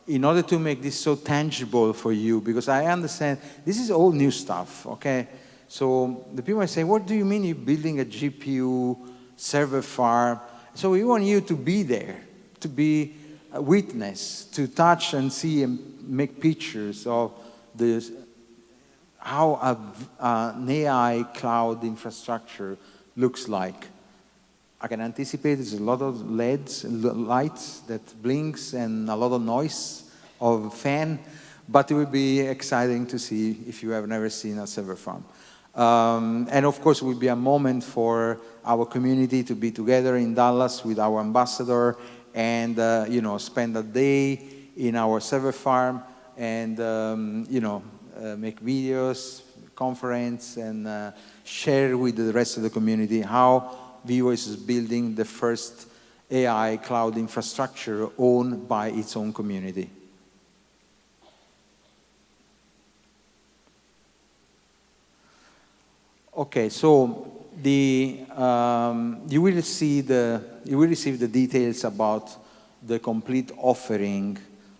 in order to make this so tangible for you, because I understand this is all new stuff, okay? So the people say, what do you mean you're building a GPU server farm? So we want you to be there, to be a witness, to touch and see and make pictures of this, how an AI cloud infrastructure looks like. I can anticipate there's a lot of LEDs, lights that blinks and a lot of noise of fan, but it will be exciting to see if you have never seen a server farm. And of course, it will be a moment for our community to be together in Dallas with our ambassador and you know, spend a day in our server farm and you know, make videos, conference, and share with the rest of the community how Vyvo is building the first AI cloud infrastructure owned by its own community. Okay, so you will receive the details about the complete offering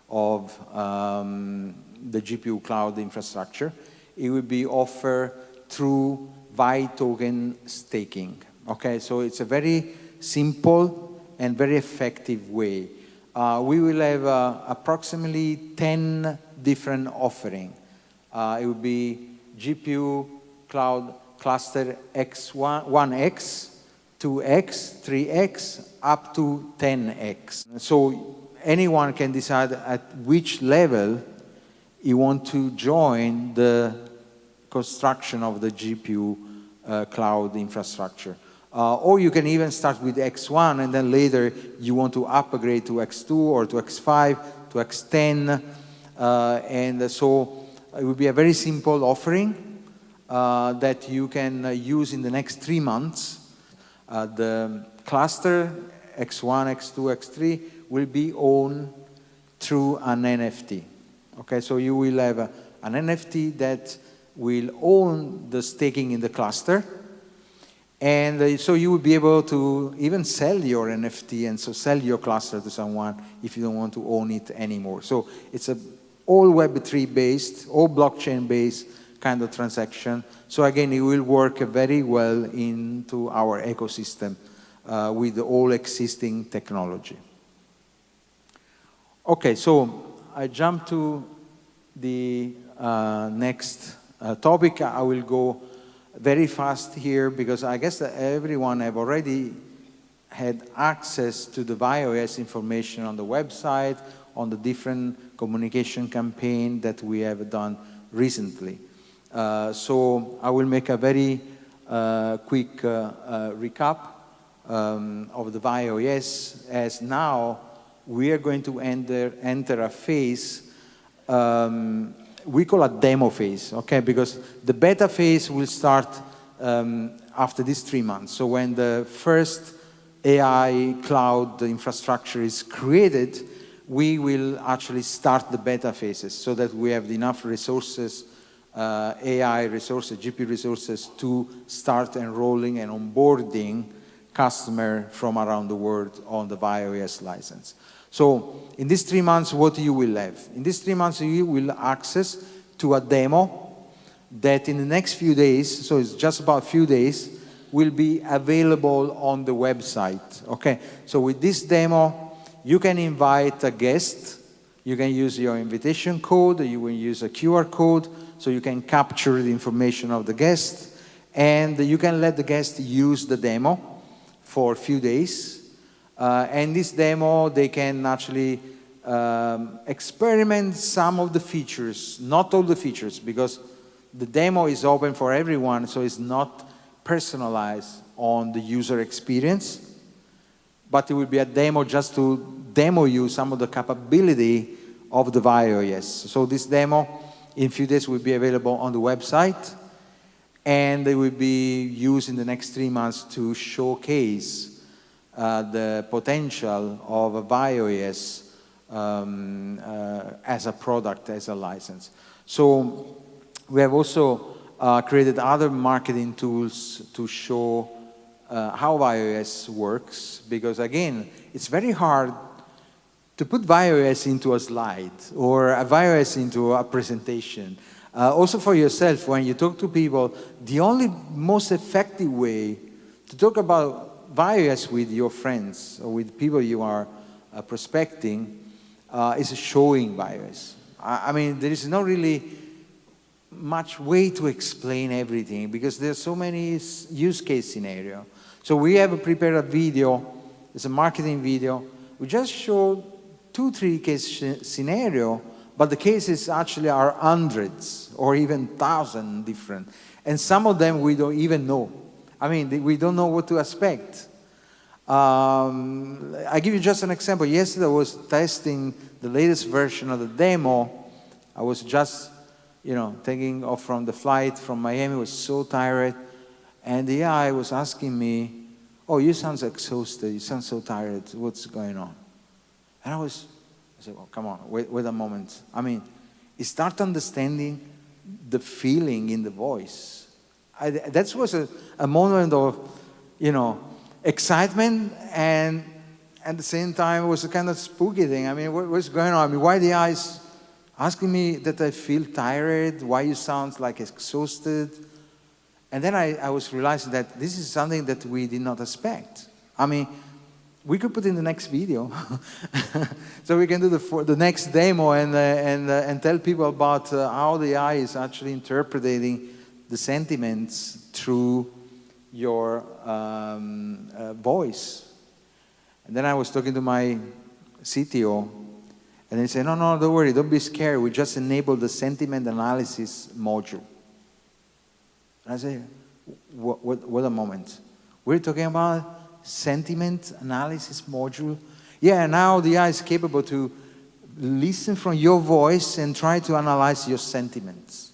of the GPU cloud infrastructure. It will be offered through VAI token staking. Okay, so it's a very simple and very effective way. We will have approximately 10 different offerings. It will be GPU cloud cluster X1, 1x, 2x, 3x, up to 10x. So anyone can decide at which level you want to join the construction of the GPU cloud infrastructure. Or you can even start with X1 and then later you want to upgrade to X2 or to X5, to X10. And so it will be a very simple offering that you can use in the next 3 months. The cluster X1, X2, X3 will be owned through an NFT. Okay, so you will have an NFT that will own the staking in the cluster. And so you will be able to even sell your NFT and so sell your cluster to someone if you don't want to own it anymore. So it's a all Web3 based, all blockchain based kind of transaction. So again, it will work very well into our ecosystem with all existing technology. Okay, so I jump to the next topic. I will go very fast here because I guess that everyone have already had access to the VAI OS information on the website, on the different communication campaign that we have done recently. So I will make a very quick recap of the VAI OS, as now we are going to enter a phase we call a demo phase, okay? Because the beta phase will start after these 3 months. So when the first AI cloud infrastructure is created, we will actually start the beta phases so that we have enough resources, AI resources, GPU resources, to start enrolling and onboarding customers from around the world on the VAI OS license. So in these 3 months, what you will have? In these 3 months, you will access to a demo that in the next few days, so it's just about a few days, will be available on the website, okay? So with this demo, you can invite a guest, you can use your invitation code, you will use a QR code, so you can capture the information of the guest, and you can let the guest use the demo for a few days. And this demo, they can actually experiment some of the features, not all the features, because the demo is open for everyone, so it's not personalized on the user experience. But it will be a demo just to demo you some of the capability of the VAI OS. So this demo, in a few days, will be available on the website, and it will be used in the next 3 months to showcase the potential of a VAI OS as a product, as a license. So we have also created other marketing tools to show how VAI OS works, because again, it's very hard to put VAI OS into a slide or a VAI OS into a presentation. Also for yourself, when you talk to people, the only most effective way to talk about VAI OS with your friends or with people you are prospecting is showing VAI OS. I mean, there is not really much way to explain everything because there's so many use case scenarios. So we have prepared a video, it's a marketing video. We just showed 2-3 case scenario, but the cases actually are hundreds or even 1,000 different. And some of them we don't even know. I mean, we don't know what to expect. I give you just an example. Yesterday I was testing the latest version of the demo. I was just, taking off from the flight from Miami. I was so tired. And the AI was asking me, oh, you sound exhausted. You sound so tired. What's going on? And I said, oh, come on, wait a moment. I mean, you start understanding the feeling in the voice. That was a moment of, excitement, and at the same time, it was a kind of spooky thing. I mean, what's going on? I mean, why the eyes asking me that I feel tired? Why you sound like exhausted? And then I was realizing that this is something that we did not expect. I mean, we could put in the next video. So we can do the next demo and tell people about how the AI is actually interpreting the sentiments through your voice. And then I was talking to my CTO, and he said, no, don't worry, don't be scared. We just enabled the sentiment analysis module. And I said, what a moment. We're talking about sentiment analysis module? Yeah, now the AI is capable to listen from your voice and try to analyze your sentiments.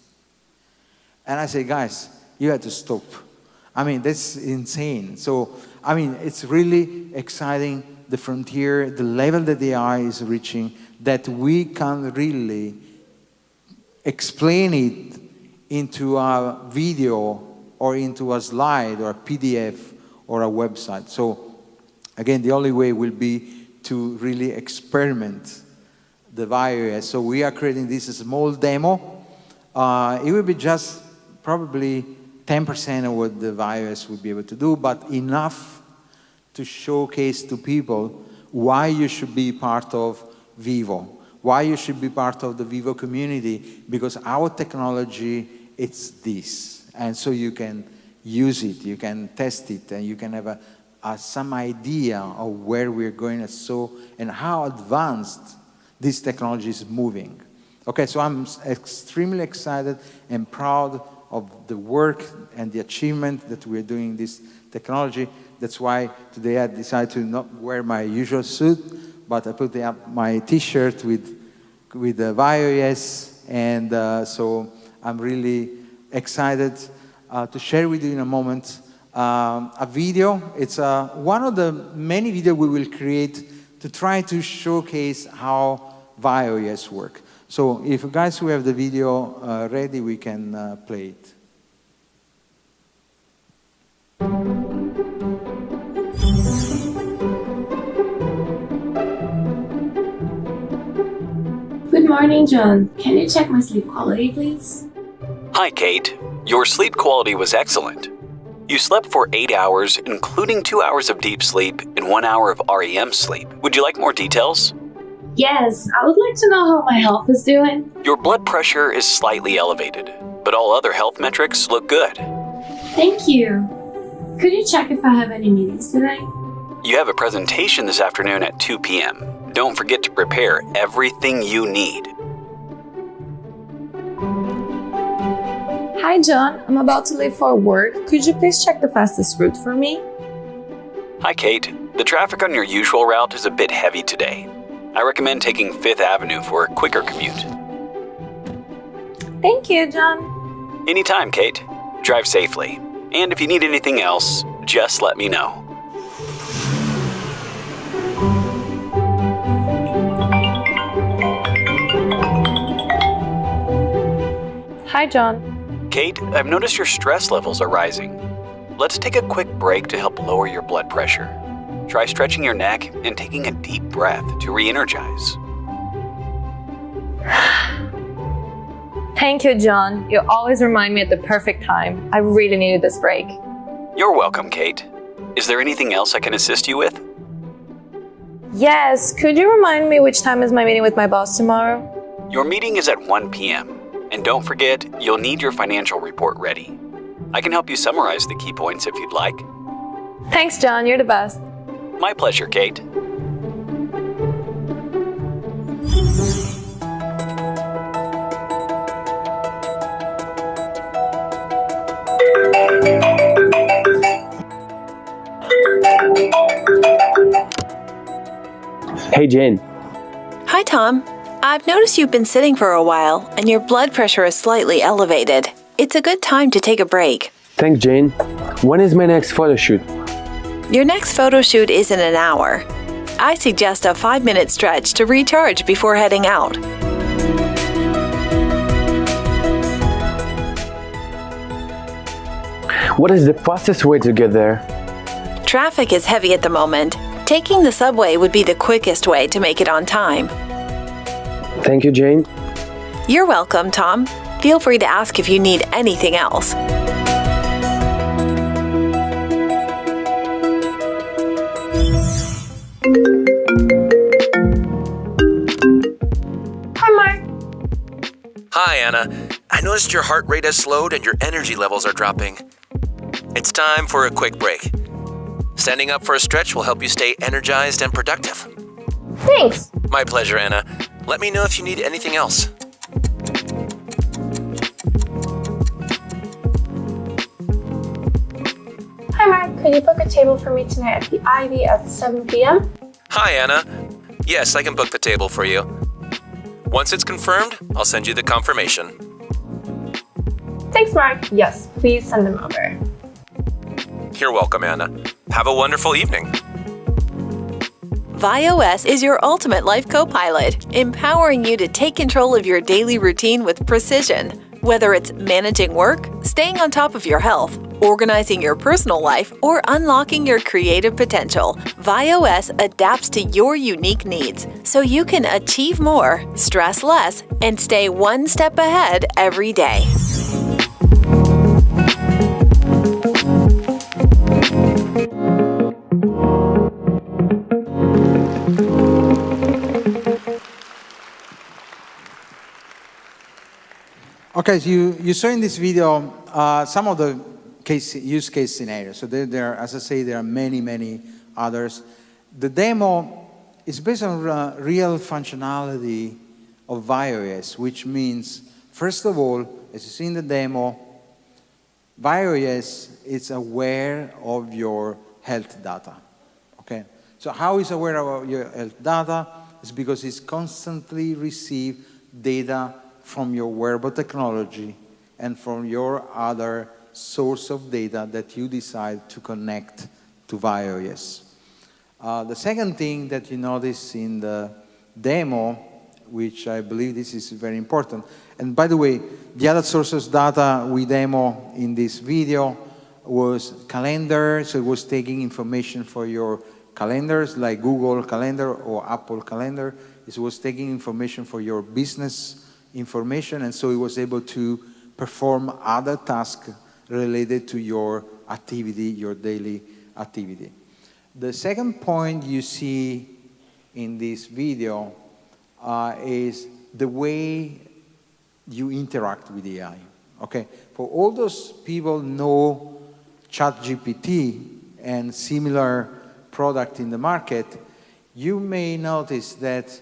And I say, guys, you have to stop. I mean, that's insane. So, I mean, it's really exciting, the frontier, the level that the AI is reaching, that we can really explain it into a video or into a slide or a PDF or a website. So, again, the only way will be to really experiment the VAI OS. So we are creating this small demo. It will be just probably 10% of what the VAI OS would be able to do, but enough to showcase to people why you should be part of Vyvo, why you should be part of the Vyvo community, because our technology, it's this. and so you can use it, you can test it, and you can have some idea of where we're going and how advanced this technology is moving. Okay, so I'm extremely excited and proud of the work and the achievement that we're doing in this technology. That's why today I decided to not wear my usual suit, but I put up my T-shirt with the VAI OS, and so I'm really excited to share with you in a moment a video. It's one of the many videos we will create to try to showcase how VAI OS work. So if you guys who have the video ready, we can play it. Good morning, John. Can you check my sleep quality, please? Hi, Kate. Your sleep quality was excellent. You slept for 8 hours, including 2 hours of deep sleep and 1 hour of REM sleep. Would you like more details? Yes, I would like to know how my health is doing. Your blood pressure is slightly elevated, but all other health metrics look good. Thank you. Could you check if I have any meetings today? You have a presentation this afternoon at 2 p.m. Don't forget to prepare everything you need. Hi, John. I'm about to leave for work. Could you please check the fastest route for me? Hi, Kate. The traffic on your usual route is a bit heavy today. I recommend taking 5th Avenue for a quicker commute. Thank you, John. Anytime, Kate. Drive safely. And if you need anything else, just let me know. Hi, John. Kate, I've noticed your stress levels are rising. Let's take a quick break to help lower your blood pressure. Try stretching your neck and taking a deep breath to re-energize. Thank you, John. You always remind me at the perfect time. I really needed this break. You're welcome, Kate. Is there anything else I can assist you with? Yes, could you remind me which time is my meeting with my boss tomorrow? Your meeting is at 1 p.m. And don't forget, you'll need your financial report ready. I can help you summarize the key points if you'd like. Thanks, John. You're the best. My pleasure, Kate. Hey, Jane. Hi, Tom. I've noticed you've been sitting for a while, and your blood pressure is slightly elevated. It's a good time to take a break. Thanks, Jane. When is my next photo shoot? Your next photo shoot is in an hour. I suggest a 5-minute stretch to recharge before heading out. What is the fastest way to get there? Traffic is heavy at the moment. Taking the subway would be the quickest way to make it on time. Thank you, Jane. You're welcome, Tom. Feel free to ask if you need anything else. Hi, Mark. Hi, Anna. I noticed your heart rate has slowed and your energy levels are dropping. It's time for a quick break. Standing up for a stretch will help you stay energized and productive. Thanks. My pleasure, Anna. Let me know if you need anything else. Hi, Mark. Could you book a table for me tonight at the Ivy at 7 p.m.? Hi, Anna. Yes, I can book the table for you. Once it's confirmed, I'll send you the confirmation. Thanks, Mark. Yes, please send them over. You're welcome, Anna. Have a wonderful evening. VAI OS is your ultimate life co-pilot, empowering you to take control of your daily routine with precision. Whether it's managing work, staying on top of your health, organizing your personal life, or unlocking your creative potential, VAI OS adapts to your unique needs so you can achieve more, stress less, and stay one step ahead every day. Okay, so you saw in this video some of the use case scenarios. So there, as I say, there are many, many others. The demo is based on real functionality of VAI OS, which means, first of all, as you see in the demo, VAI OS is aware of your health data. Okay? So how is aware of your health data? It's because it's constantly receive data from your wearable technology and from your other source of data that you decide to connect to VAI OS. The second thing that you notice in the demo, which I believe this is very important, and by the way, the other sources of data we demo in this video was calendar, so it was taking information for your calendars like Google Calendar or Apple Calendar. It was taking information for your business information, and so it was able to perform other tasks related to your activity, your daily activity. The second point you see in this video is the way you interact with AI. Okay, for all those people know ChatGPT and similar product in the market, you may notice that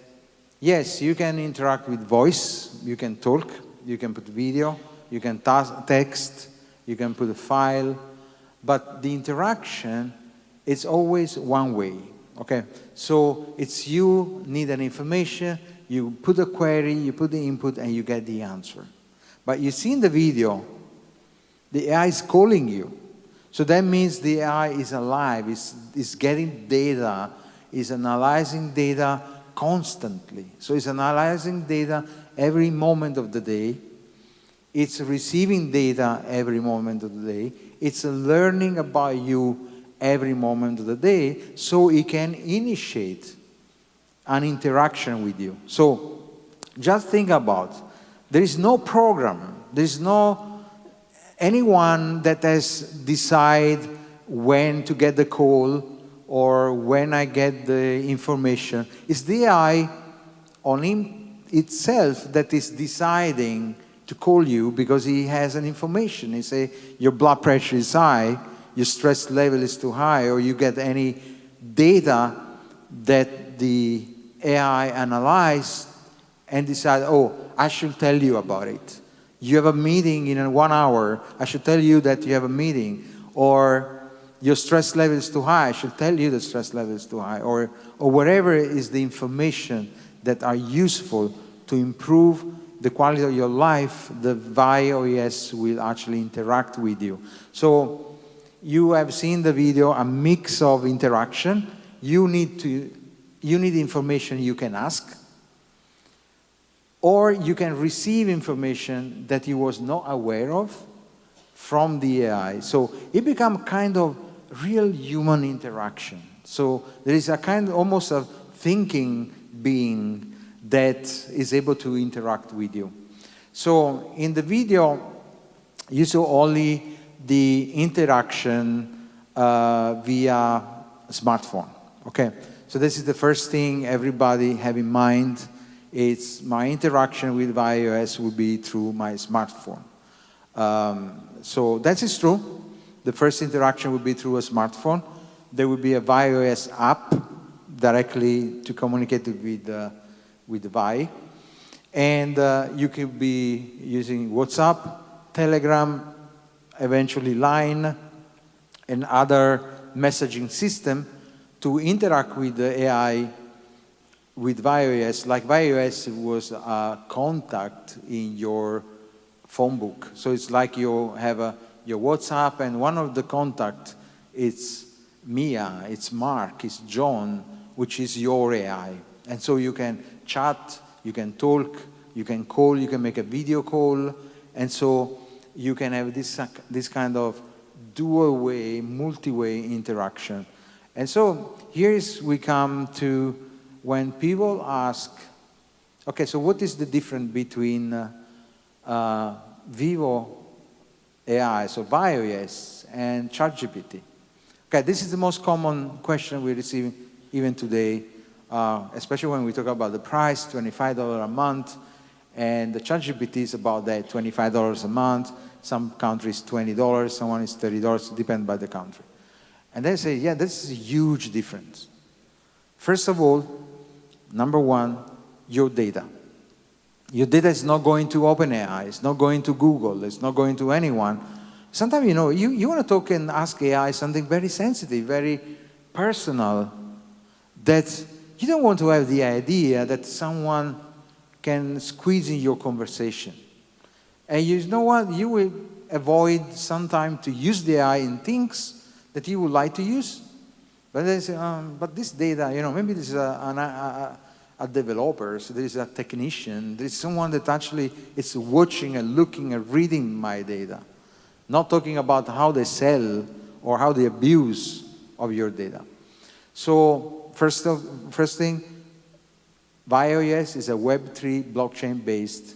yes, you can interact with voice, you can talk, you can put video, you can text, you can put a file, but the interaction is always one way, okay? So it's you need an information, you put a query, you put the input, and you get the answer. But you see in the video, the AI is calling you. So that means the AI is alive, is getting data, is analyzing data constantly. So it's analyzing data every moment of the day. It's receiving data every moment of the day. It's learning about you every moment of the day, so it can initiate an interaction with you. So just think about, there is no program, there is no anyone that has decided when to get the call or when I get the information. It's the AI on itself that is deciding to call you because he has an information. He say your blood pressure is high, your stress level is too high, or you get any data that the AI analyzed and decide, oh, I should tell you about it. You have a meeting in 1 hour, I should tell you that you have a meeting. Or your stress level is too high, I should tell you the stress level is too high. Or whatever is the information that are useful to improve the quality of your life, the VAI OS will actually interact with you. So you have seen the video, a mix of interaction. You need information you can ask, or you can receive information that you was not aware of from the AI. So it becomes kind of real human interaction. So there is a kind of almost a thinking being that is able to interact with you. So in the video, you saw only the interaction via smartphone, okay? So this is the first thing everybody have in mind. It's my interaction with VAI OS will be through my smartphone. So that is true. The first interaction will be through a smartphone. There will be a VAI OS app directly to communicate with the VAI. And you could be using WhatsApp, Telegram, eventually Line, and other messaging system to interact with the AI with VAI OS. Like VAI OS was a contact in your phone book. So it's like you have your WhatsApp, and one of the contacts, it's Mia, it's Mark, it's John, which is your AI. And so you can chat, you can talk, you can call, you can make a video call, and so you can have this kind of dual-way, multi-way interaction. And so we come to when people ask, okay, so what is the difference between Vyvo AI, so VAI OS, and ChatGPT? Okay, this is the most common question we receive even today, especially when we talk about the price, $25 a month, And the ChatGPT is about that, $25 a month. Some countries $20, someone is $30, depends by the country. And they say, yeah, this is a huge difference. First of all, number one, your data. Your data is not going to OpenAI, it's not going to Google, it's not going to anyone. Sometimes, you know, you want to talk and ask AI something very sensitive, very personal, that you don't want to have the idea that someone can squeeze in your conversation. And you know what? You will avoid sometimes to use the AI in things that you would like to use. But they say, but this data, you know, maybe this is a developer, so there is a technician, there is someone that actually is watching and looking and reading my data. Not talking about how they sell or how they abuse of your data. So first thing, VAI OS is a Web3 blockchain-based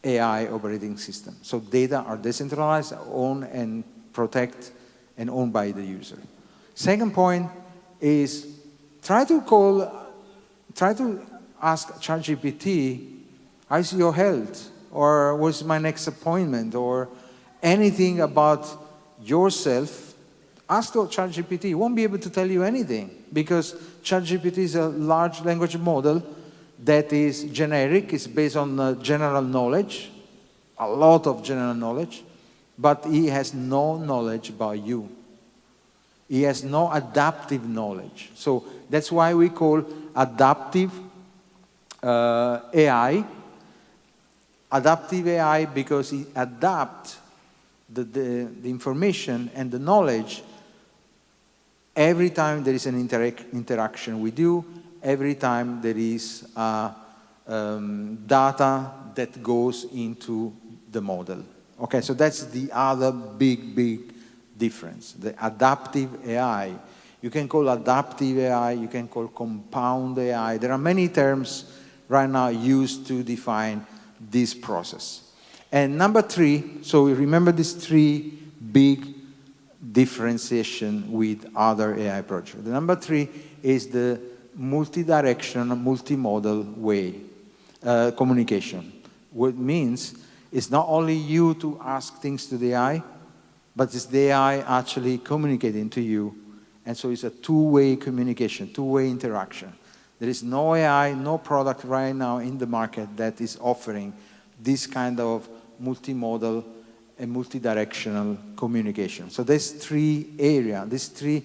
AI operating system. So data are decentralized, owned and protected and owned by the user. Second point is try to ask ChatGPT, how's your health? Or what's my next appointment? Or anything about yourself. Ask ChatGPT. It won't be able to tell you anything because ChatGPT is a large language model that is generic. It's based on general knowledge, a lot of general knowledge, but he has no knowledge about you. He has no adaptive knowledge. So that's why we call adaptive AI. Adaptive AI because it adapts the information and the knowledge every time there is an interaction with you, every time there is data that goes into the model. Okay, so that's the other big difference, the adaptive AI. You can call adaptive AI, you can call compound AI. There are many terms right now used to define this process. And number three, so we remember these three big differentiation with other AI projects. The number three is the multi-directional, multimodal way communication. What it means is not only you to ask things to the AI, but it's the AI actually communicating to you. And so it's a two-way communication, two-way interaction. There is no AI, no product right now in the market that is offering this kind of multimodal and multi-directional communication. So these three areas, these three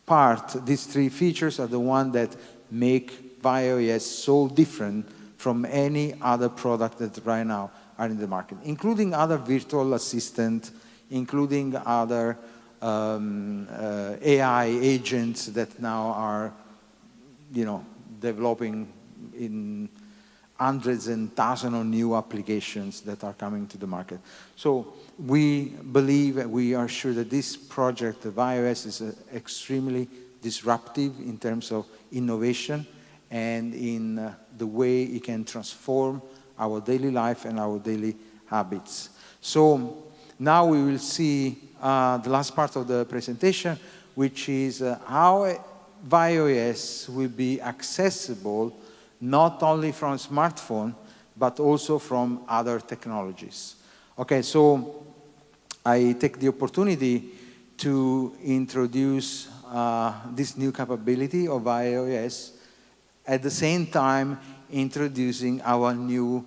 parts, these three features are the ones that make VAI OS so different from any other product that right now are in the market, including other virtual assistants, including other AI agents that now are, you know, developing in hundreds and thousands of new applications that are coming to the market. So we believe, we are sure that this project, the VAI OS, is extremely disruptive in terms of innovation and in the way it can transform our daily life and our daily habits. So now we will see the last part of the presentation, which is how VAI OS will be accessible not only from smartphone, but also from other technologies. Okay, so I take the opportunity to introduce this new capability of VAI OS, at the same time introducing our new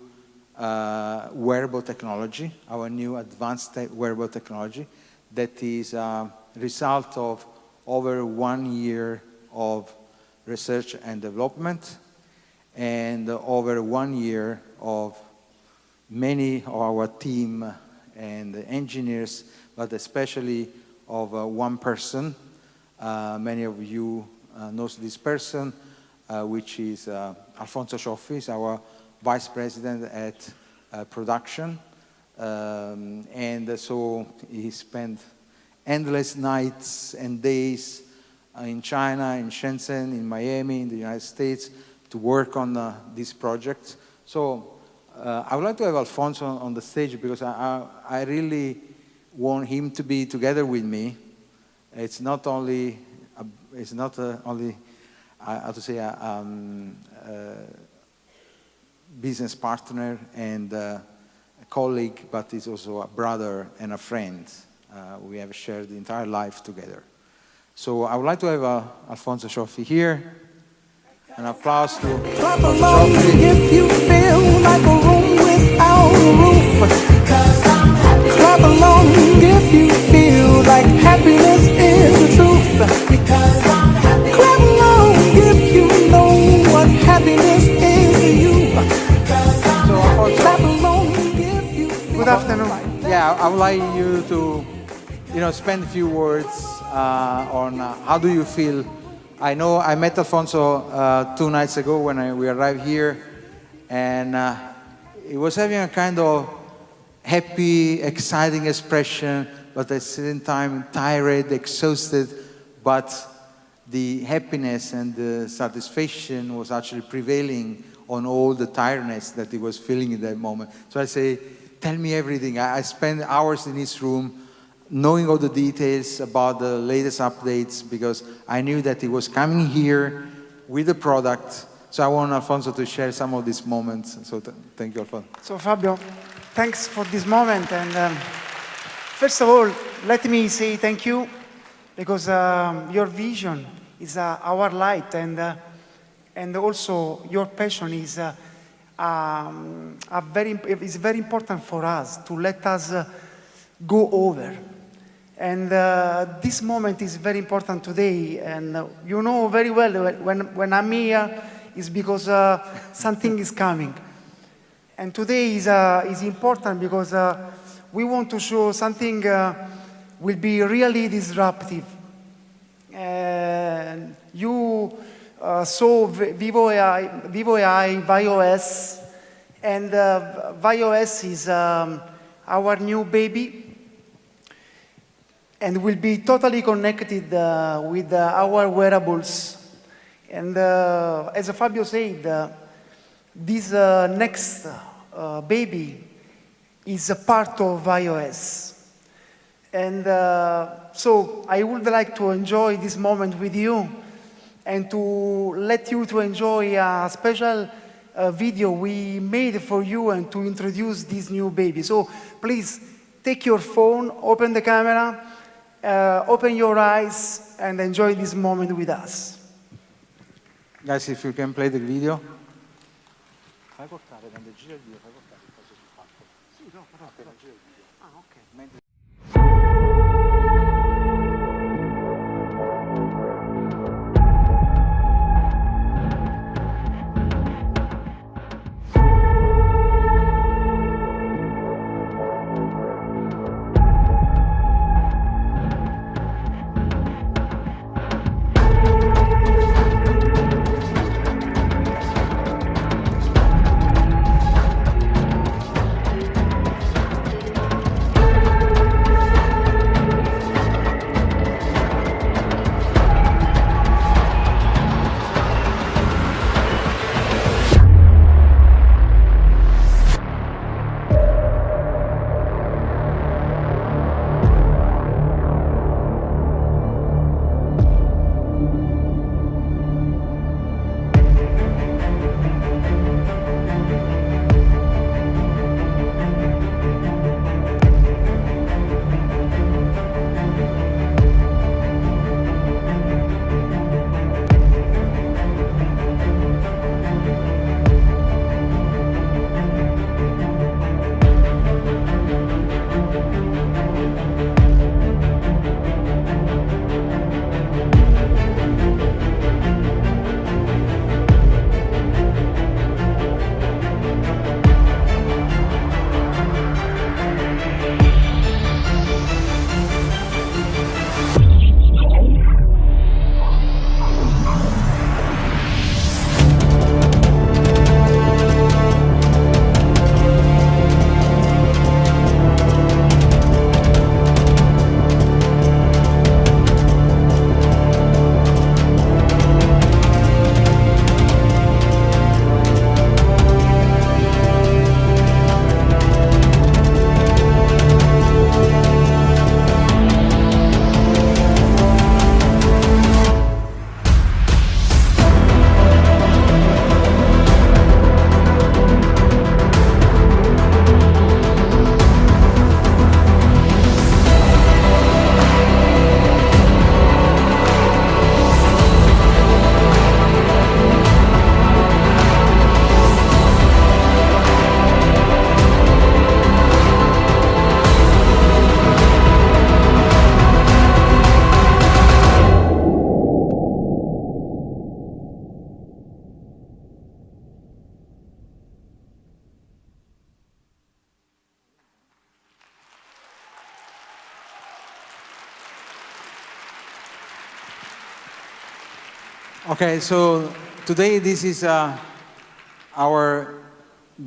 wearable technology, our new advanced wearable technology that is a result of over 1 year of research and development and over 1 year of many of our team and engineers, but especially of one person. Many of you knows this person, which is Alfonso Cioffi, our vice president at production. And so he spent endless nights and days in China, in Shenzhen, in Miami, in the United States, to work on this project. So I would like to have Alfonso on the stage because I really want him to be together with me. It's not only, how to say, business partner and a colleague, but he's also a brother and a friend. We have shared the entire life together. So I would like to have Alfonso Cioffi here. An applause to Clap along if you feel like a room without a roof. Clap along if you feel like happiness is the truth. Clap along if you know what happiness is to you. So, Alfonso, Clap along if you feel. Good afternoon. yeah, I would like you to, spend a few words on how do you feel. I know I met Alfonso 2 nights ago when we arrived here, and he was having a kind of happy, exciting expression, but at the same time tired, exhausted, but the happiness and the satisfaction was actually prevailing on all the tiredness that he was feeling in that moment. So I say, tell me everything. I spent hours in his room knowing all the details about the latest updates because I knew that he was coming here with the product. So I want Alfonso to share some of these moments. So thank you, Alfonso. So Fabio, thanks for this moment. And first of all, let me say thank you because your vision is our light, and also your passion is very important for us to let us go over. And this moment is very important today, and you know very well when I'm here is because something is coming. And today is important because we want to show something will be really disruptive. And you saw Vivo AI, VAI OS, and VAI OS is our new baby, and will be totally connected with our wearables. And as Fabio said, this next baby is a part of iOS. And so I would like to enjoy this moment with you and to let you to enjoy a special video we made for you and to introduce this new baby. So please take your phone, open the camera, open your eyes and enjoy this moment with us. Guys, if you can play the video. Okay, so today this is our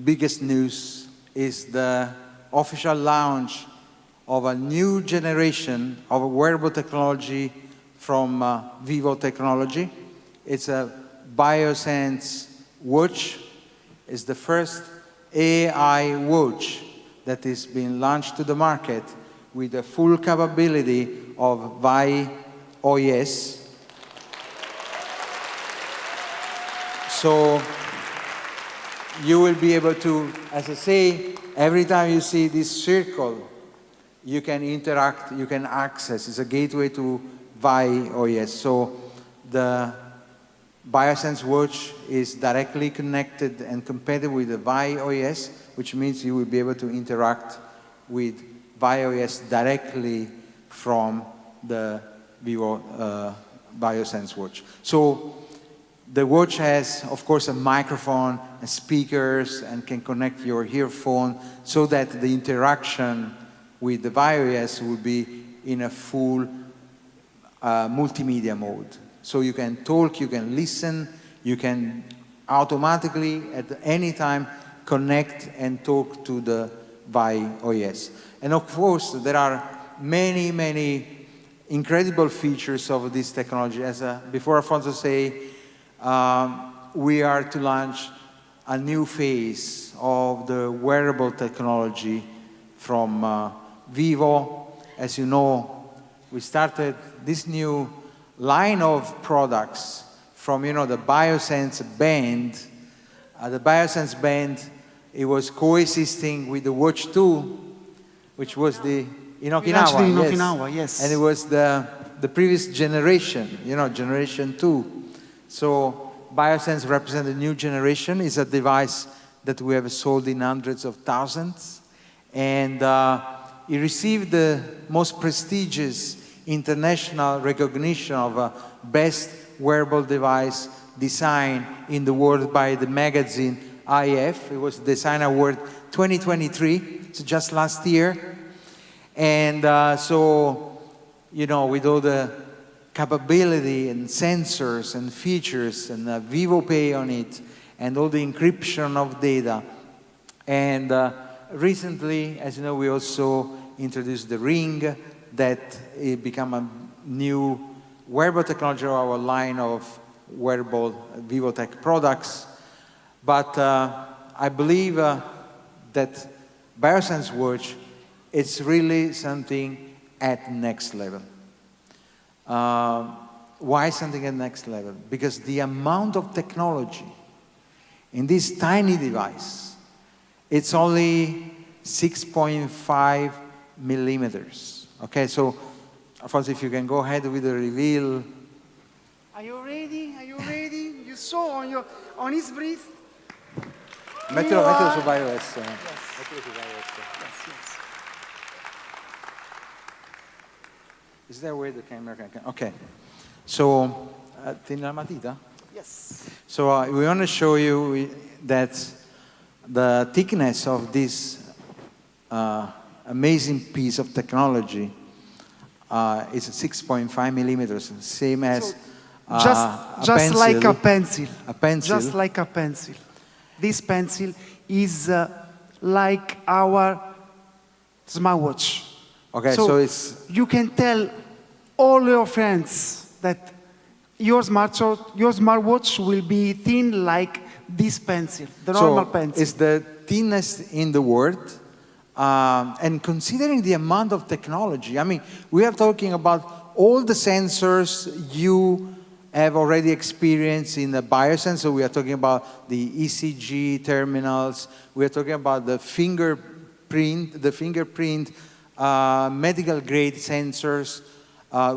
biggest news, is the official launch of a new generation of wearable technology from Vyvo technology. It's a BioSense watch. It's the first AI watch that is being launched to the market with the full capability of VAI OS. So you will be able to, as I say, every time you see this circle, you can interact, you can access. It's a gateway to VAI OS. So the BioSense watch is directly connected and compatible with the VAI OS, which means you will be able to interact with VAI OS directly from the Vyvo BioSense watch. So the watch has, of course, a microphone and speakers and can connect your earphone so that the interaction with the VAI OS will be in a full multimedia mode. So you can talk, you can listen, you can automatically at any time connect and talk to the VAI OS. And of course, there are many, many incredible features of this technology. As before Alfonso said, we are to launch a new phase of the wearable technology from Vyvo. As you know, we started this new line of products from, the BioSense band. The BioSense band, it was coexisting with the Watch 2, which was the in Okinawa. In yes. Okinawa, yes. And it was the previous generation, generation 2. So BioSense represents a new generation. It's a device that we have sold in hundreds of thousands. And it received the most prestigious international recognition of best wearable device design in the world by the magazine IF. It was Design Award 2023, so just last year. And so, with all the capability and sensors and features and Vyvo Pay on it and all the encryption of data. And recently, as you know, we also introduced the Ring that it became a new wearable technology of our line of wearable Vyvo Tech products. But I believe that BioSense watch is really something at next level. Why something at next level? Because the amount of technology in this tiny device, it's only 6.5 millimeters. Okay, so Alfonso, if you can go ahead with the reveal. Are you ready? Are you ready? You saw on his breath. Mettilo su VAI OS. Yes. Mettilo su VAI OS. Yes. Is there a way the camera can? Okay. So, tieni la matita? Yes. So we want to show you that the thickness of this amazing piece of technology is 6.5 millimeters, same as just pencil. like a pencil. A pencil. Just like a pencil. This pencil is like our smartwatch. Okay, so it's you can tell all your friends that your smartwatch will be thin like this pencil, the normal pencil. It's the thinnest in the world. And considering the amount of technology, I mean, we are talking about all the sensors you have already experienced in the BioSense. So we are talking about the ECG terminals. We are talking about the fingerprint medical grade sensors,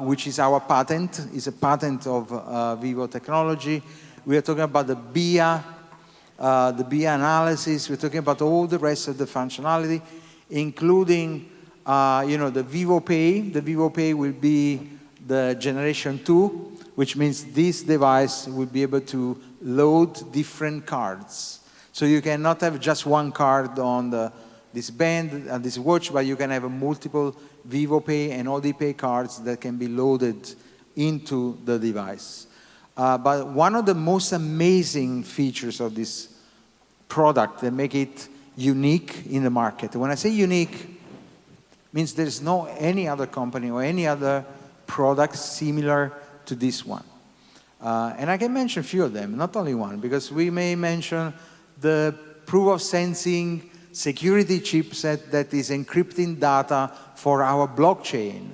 which is our patent. It's a patent of Vyvo technology. We are talking about the BIA analysis. We're talking about all the rest of the functionality, including, the Vyvo Pay. The Vyvo Pay will be the generation 2, which means this device will be able to load different cards. So you cannot have just one card on this band and this watch, but you can have multiple Vyvo Pay and OD Pay cards that can be loaded into the device. But one of the most amazing features of this product that make it unique in the market. When I say unique, means there's no any other company or any other product similar to this one. And I can mention a few of them, not only one, because we may mention the proof of sensing security chipset that is encrypting data for our blockchain.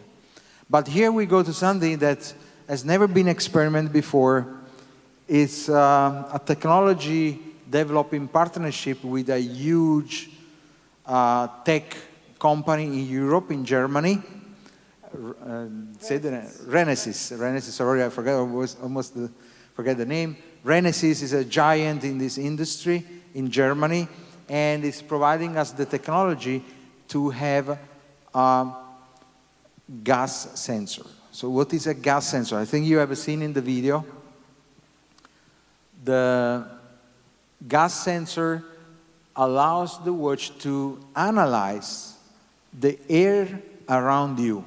But here we go to something that has never been experimented before. It's a technology developed in partnership with a huge tech company in Europe, in Germany. Say the name. Renesys, sorry, I forgot, almost forget the name. Renesys is a giant in this industry in Germany, and it's providing us the technology to have a gas sensor. So what is a gas sensor? I think you have seen in the video. The gas sensor allows the watch to analyze the air around you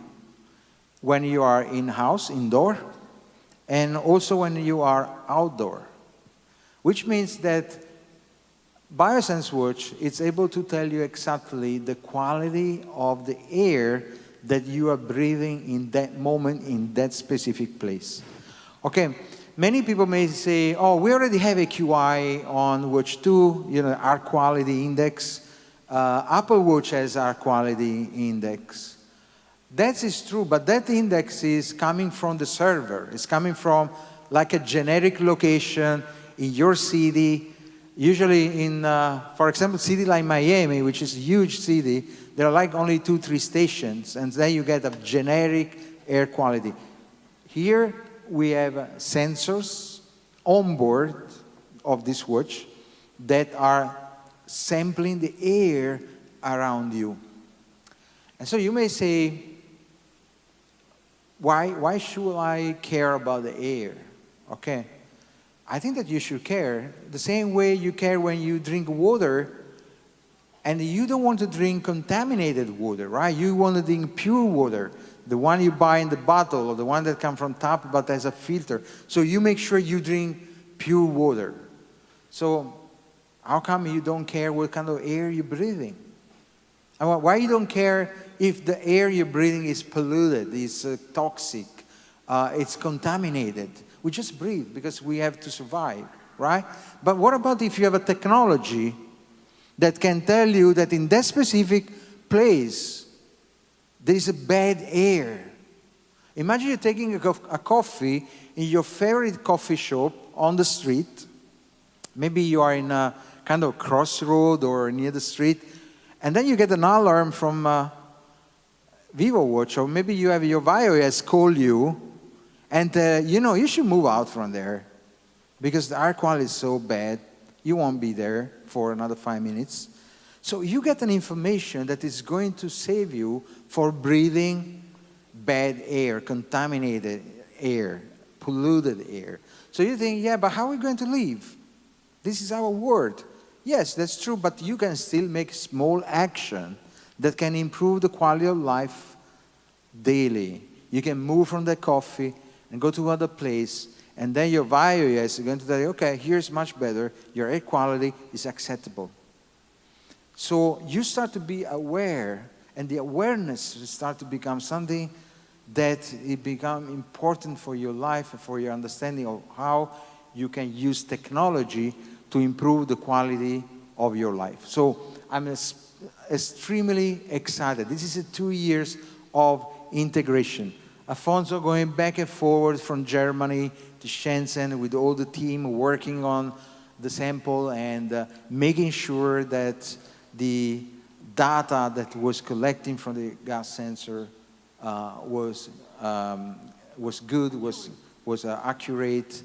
when you are in-house, indoor, and also when you are outdoor, which means that BioSense watch is able to tell you exactly the quality of the air that you are breathing in that moment, in that specific place. Okay, many people may say, oh, we already have a QI on Watch 2, you know, air quality index. Apple Watch has air quality index. That is true, but that index is coming from the server. It's coming from like a generic location in your city. Usually in, for example, city like Miami, which is a huge city, there are like only 2-3 stations, and then you get a generic air quality. Here we have sensors on board of this watch that are sampling the air around you. And so you may say, why should I care about the air? Okay. I think that you should care the same way you care when you drink water, and you don't want to drink contaminated water, right? You want to drink pure water, the one you buy in the bottle or the one that comes from tap but has a filter. So you make sure you drink pure water. So how come you don't care what kind of air you're breathing? Why you don't care if the air you're breathing is polluted, is toxic, it's contaminated? We just breathe because we have to survive, right? But what about if you have a technology that can tell you that in that specific place, there is a bad air? Imagine you're taking a coffee in your favorite coffee shop on the street. Maybe you are in a kind of crossroad or near the street, and then you get an alarm from Vivo Watch, or maybe you have your VAI OS call you, and you know, you should move out from there because the air quality is so bad, you won't be there for another 5 minutes. So you get an information that is going to save you for breathing bad air, contaminated air, polluted air. So you think, yeah, but how are we going to live? This is our world. Yes, that's true, but you can still make small action that can improve the quality of life daily. You can move from the coffee and go to another place, and then your VAI OS is going to tell you, okay, here's much better, your air quality is acceptable. So you start to be aware, and the awareness will start to become something that it becomes important for your life and for your understanding of how you can use technology to improve the quality of your life. So I'm extremely excited. This is 2 years of integration. Afonso going back and forward from Germany to Shenzhen with all the team working on the sample and making sure that the data that was collecting from the gas sensor was good, was accurate.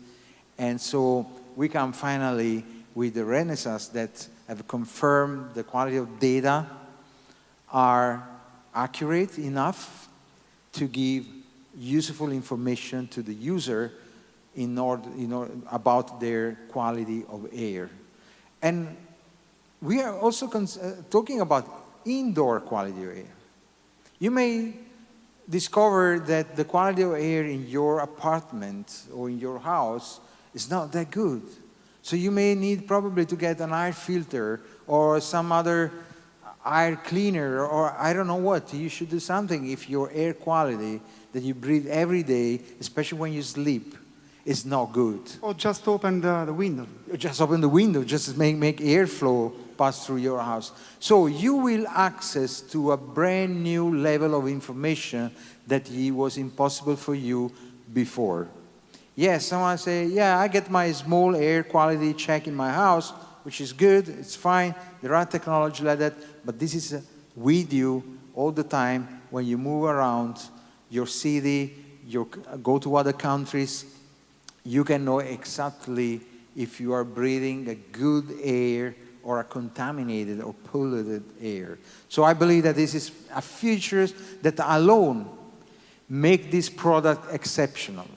And so we come finally with the Renesas that have confirmed the quality of data are accurate enough to give useful information to the user in order about their quality of air. And we are also talking about indoor quality of air. You may discover that the quality of air in your apartment or in your house is not that good. So you may need probably to get an air filter or some other air cleaner, or I don't know what. You should do something if your air quality that you breathe every day, especially when you sleep, is not good. Or just open the window. Just open the window, just make airflow pass through your house. So you will access to a brand new level of information that was impossible for you before. Yes, someone say, yeah, I get my small air quality check in my house, which is good, it's fine, there are technology like that, but this is with you all the time when you move around your city, you go to other countries, you can know exactly if you are breathing a good air or a contaminated or polluted air. So I believe that this is a features that alone make this product exceptional,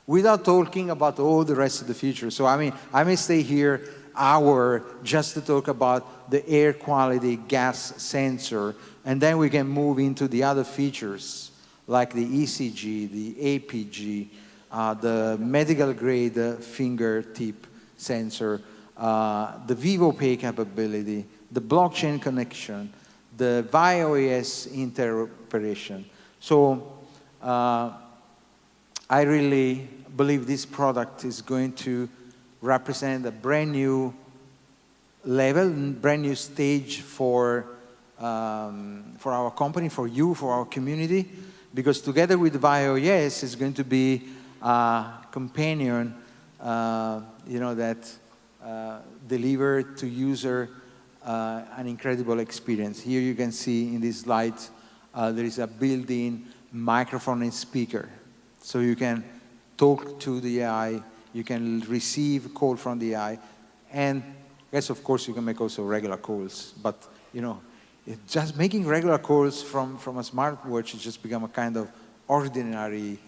without talking about all the rest of the features. So I mean, I may stay here hour just to talk about the air quality gas sensor, and then we can move into the other features like the ECG, the APG, the medical grade fingertip sensor, the VAI Pay capability, the blockchain connection, the VAI OS interoperation. So I really believe this product is going to represent a brand new level, brand new stage for our company, for you, for our community, because together with VAI OS is going to be a companion, that deliver to user an incredible experience. Here you can see in this slide there is a built-in microphone and speaker, so you can talk to the AI, you can receive a call from the AI, and yes, of course, you can make also regular calls, but just making regular calls from a smartwatch has just become a kind of ordinary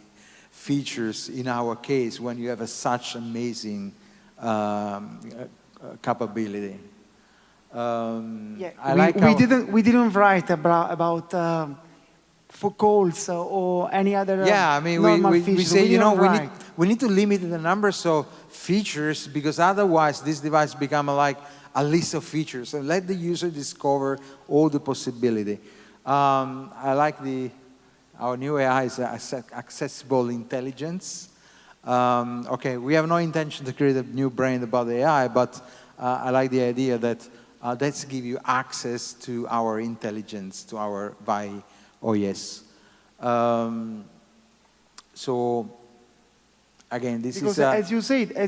features in our case when you have such amazing capability. We didn't write about for calls or any other normal features. We say, we need to limit the numbers of features, because otherwise this device becomes like a list of features. So let the user discover all the possibility. I like our new AI is accessible intelligence. Okay, we have no intention to create a new brand about the AI, but I like the idea that let's give you access to our intelligence, to our VAI OS. So again, this because is as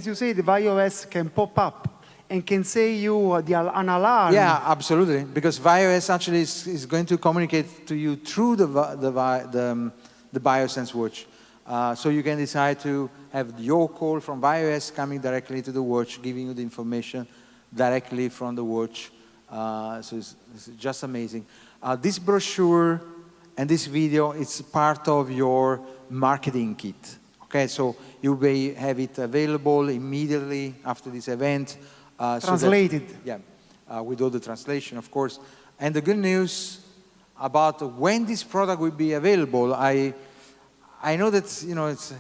you say, the VAI OS can pop up and can say you an alarm. Yeah, absolutely. Because VAI OS actually is going to communicate to you through the BioSense watch. So you can decide to have your call from VAI OS coming directly to the watch, giving you the information directly from the watch. So it's just amazing. This brochure and this video, it's part of your marketing kit. Okay, so you may have it available immediately after this event. Translated. With all the translation, of course. And the good news about when this product will be available, I know that it's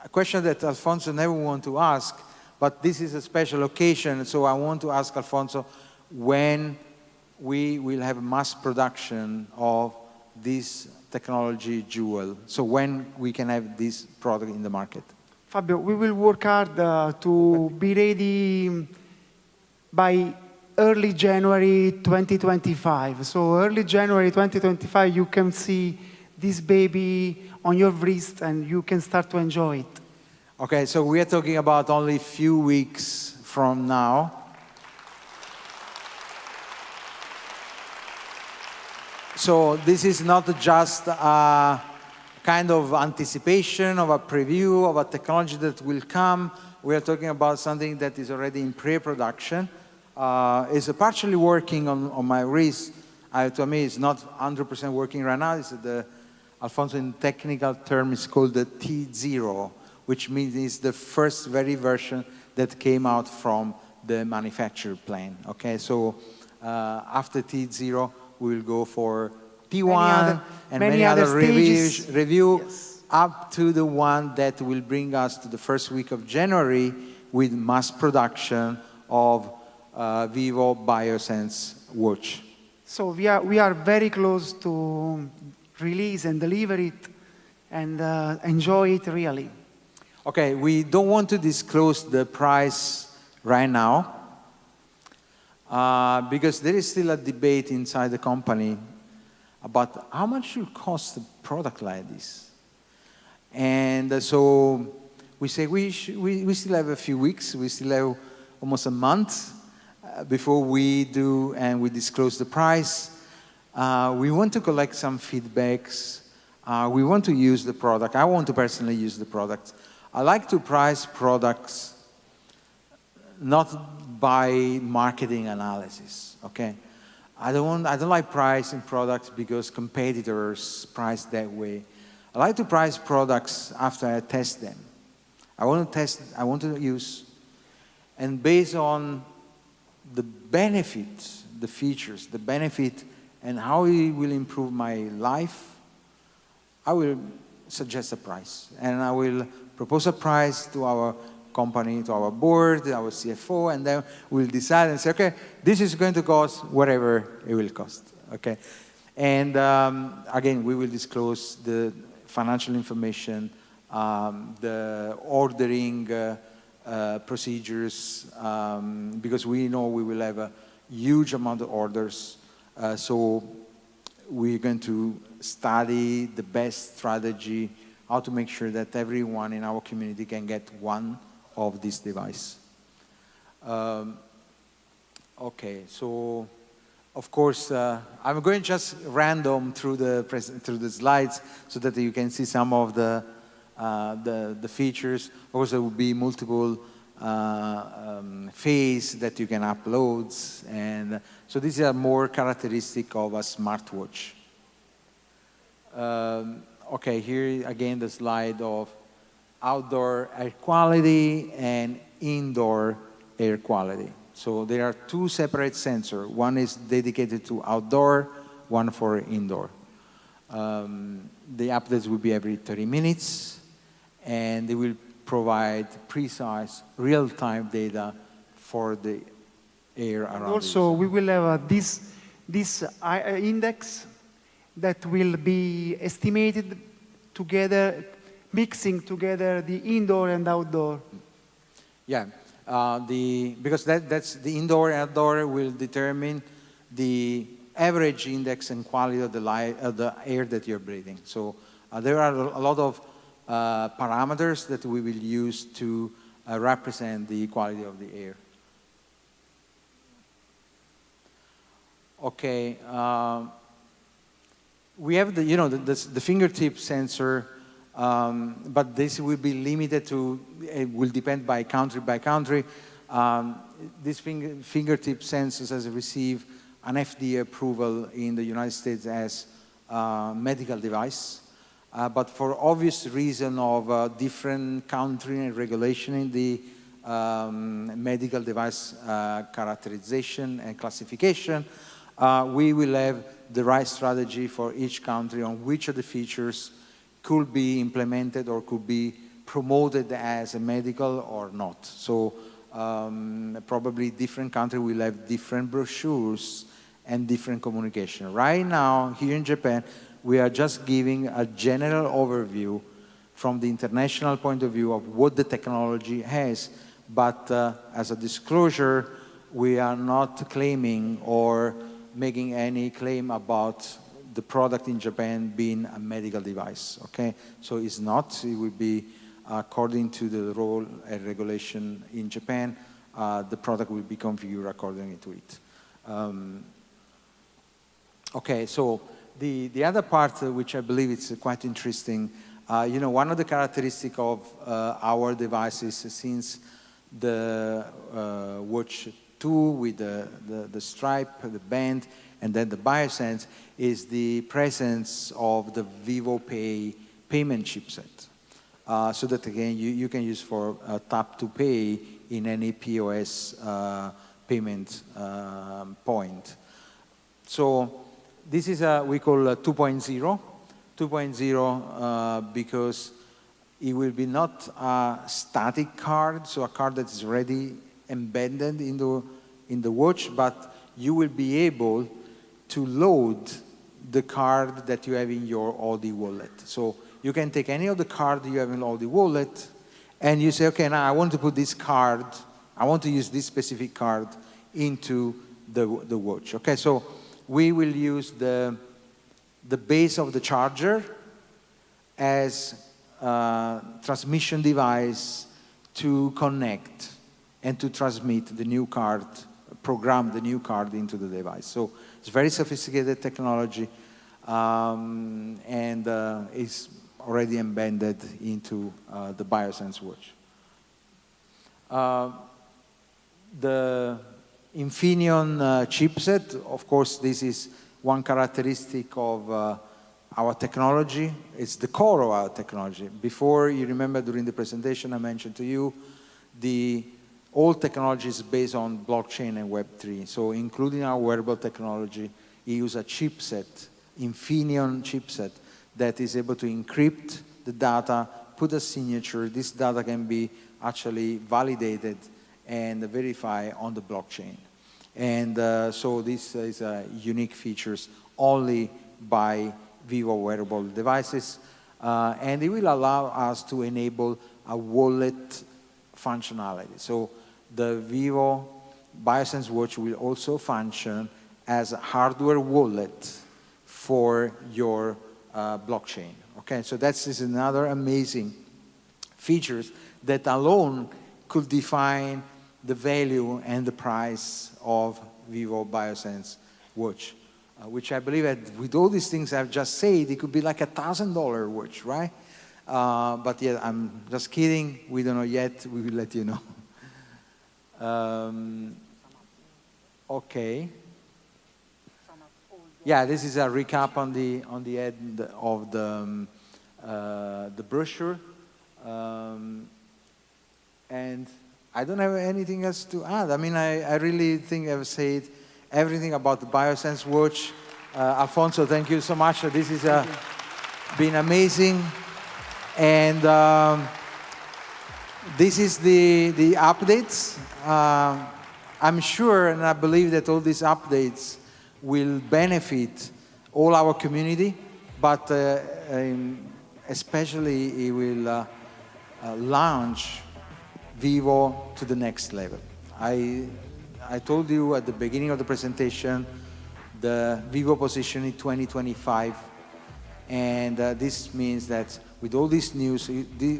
a question that Alfonso never want to ask, but this is a special occasion, so I want to ask Alfonso when we will have mass production of this technology jewel. So when we can have this product in the market. Fabio, we will work hard to be ready by early January 2025. So early January 2025, you can see this baby on your wrist and you can start to enjoy it. Okay, so we are talking about only a few weeks from now. So this is not just a kind of anticipation of a preview of a technology that will come. We are talking about something that is already in pre-production. It's partially working on my wrist. To me, it's not 100% working right now. It's Alfonso, in technical term, is called the T0, which means it's the first very version that came out from the manufacturer plant. Okay, so after T0, we will go for P1 and many other stages. review Yes. up to the one that will bring us to the first week of January with mass production of Vivo BioSense watch. So we are very close to release and deliver it and enjoy it really. Okay, we don't want to disclose the price right now because there is still a debate inside the company about how much should cost a product like this. And so we say we still have a few weeks, we still have almost a month before we do and we disclose the price. We want to collect some feedbacks. We want to use the product. I want to personally use the product. I like to price products not by marketing analysis, okay? I don't like pricing products because competitors price that way. I like to price products after I test them. I want to test, I want to use, and based on the benefits, the features, the benefit, and how it will improve my life, I will suggest a price. And I will propose a price to our company, to our board, our CFO, and then we'll decide and say, okay, this is going to cost whatever it will cost, okay? And again, we will disclose the financial information, the ordering procedures, because we know we will have a huge amount of orders. So we're going to study the best strategy, how to make sure that everyone in our community can get one of this device. Okay, so of course, I'm going just random through the slides so that you can see some of the features. Of course, there will be multiple phase that you can upload, and so these are more characteristic of a smartwatch. Okay, here again the slide of outdoor air quality and indoor air quality. So there are two separate sensors. One is dedicated to outdoor, one for indoor. The updates will be every 30 minutes, and they will provide precise, real-time data for the air around. And also, we will have this index that will be estimated together, mixing together the indoor and outdoor. Yeah, because that's the indoor and outdoor will determine the average index and quality of the air that you're breathing. So there are a lot of parameters that we will use to represent the quality of the air. Okay, we have the fingertip sensor, but this will be limited to, it will depend by country by country. This fingertip sensors has received an FDA approval in the United States as a medical device. But for obvious reason of different country and regulation in the medical device characterization and classification, we will have the right strategy for each country on which of the features could be implemented or could be promoted as a medical or not. So probably different countries will have different brochures and different communication. Right now, here in Japan, we are just giving a general overview from the international point of view of what the technology has. But as a disclosure, we are not claiming or making any claim about the product in Japan being a medical device, okay? So it's not, it will be according to the rule and regulation in Japan, the product will be configured according to it. Okay, so the other part, which I believe is quite interesting, one of the characteristics of our devices since the Watch 2 with the stripe, the band, and then the BioSense is the presence of the Vivo Pay payment chipset. So that again, you can use for tap to pay in any POS payment point. So this is we call 2.0. 2.0 because it will be not a static card, so a card that is already embedded in the watch, but you will be able to load the card that you have in your Audi wallet. So you can take any of the card you have in Audi wallet, and you say, okay, now I want to put this card, I want to use this specific card into the watch. Okay, so we will use the base of the charger as a transmission device to connect and to transmit the new card, program the new card into the device. So it's very sophisticated technology, and it's already embedded into the Biosense watch. The Infineon chipset, of course, this is one characteristic of our technology. It's the core of our technology. Before, you remember during the presentation I mentioned to you, the old technology is based on blockchain and Web3. So including our wearable technology, we use a chipset, Infineon chipset, that is able to encrypt the data, put a signature. This data can be actually validated and verified on the blockchain. And so this is unique features only by Vyvo wearable devices. And it will allow us to enable a wallet functionality. So the Vyvo Biosense watch will also function as a hardware wallet for your blockchain. Okay, so that's another amazing features that alone could define the value and the price of Vyvo Biosense watch, which I believe that with all these things I've just said, it could be like $1,000 watch, right? But yeah, I'm just kidding. We don't know yet. We will let you know. Okay. Yeah, this is a recap on the end of the brochure, and I don't have anything else to add. I mean, I really think I've said everything about the Biosense watch. Alfonso, thank you so much. This has been amazing, and this is the updates. I'm sure and I believe that all these updates will benefit all our community, but especially it will launch Vyvo to the next level. I told you at the beginning of the presentation the Vyvo position in 2025, and this means that with all this news,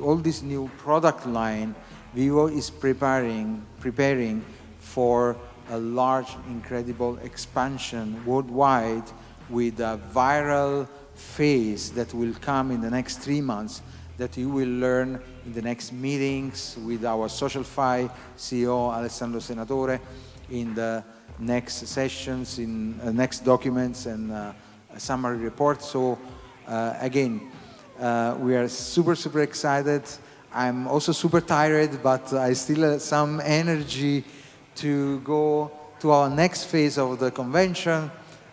all this new product line, Vyvo is preparing for a large, incredible expansion worldwide with a viral phase that will come in the next 3 months that you will learn in the next meetings with our SocialFi CEO, Alessandro Senatore, in the next sessions, in next documents and a summary report. So again, we are super, super excited. I'm also super tired, but I still have some energy to go to our next phase of the convention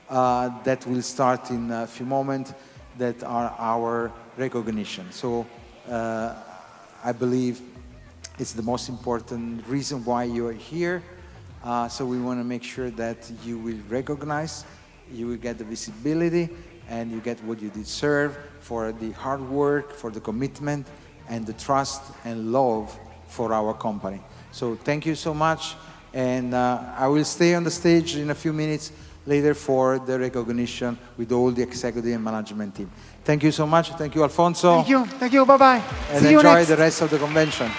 that will start in a few moments, that are our recognition. So I believe it's the most important reason why you are here. So we want to make sure that you will recognize, you will get the visibility, and you get what you deserve for the hard work, for the commitment, and the trust and love for our company. So thank you so much. And I will stay on the stage in a few minutes later for the recognition with all the executive and management team. Thank you so much. Thank you, Alfonso. Thank you. Thank you. Bye-bye. And enjoy the rest of the convention.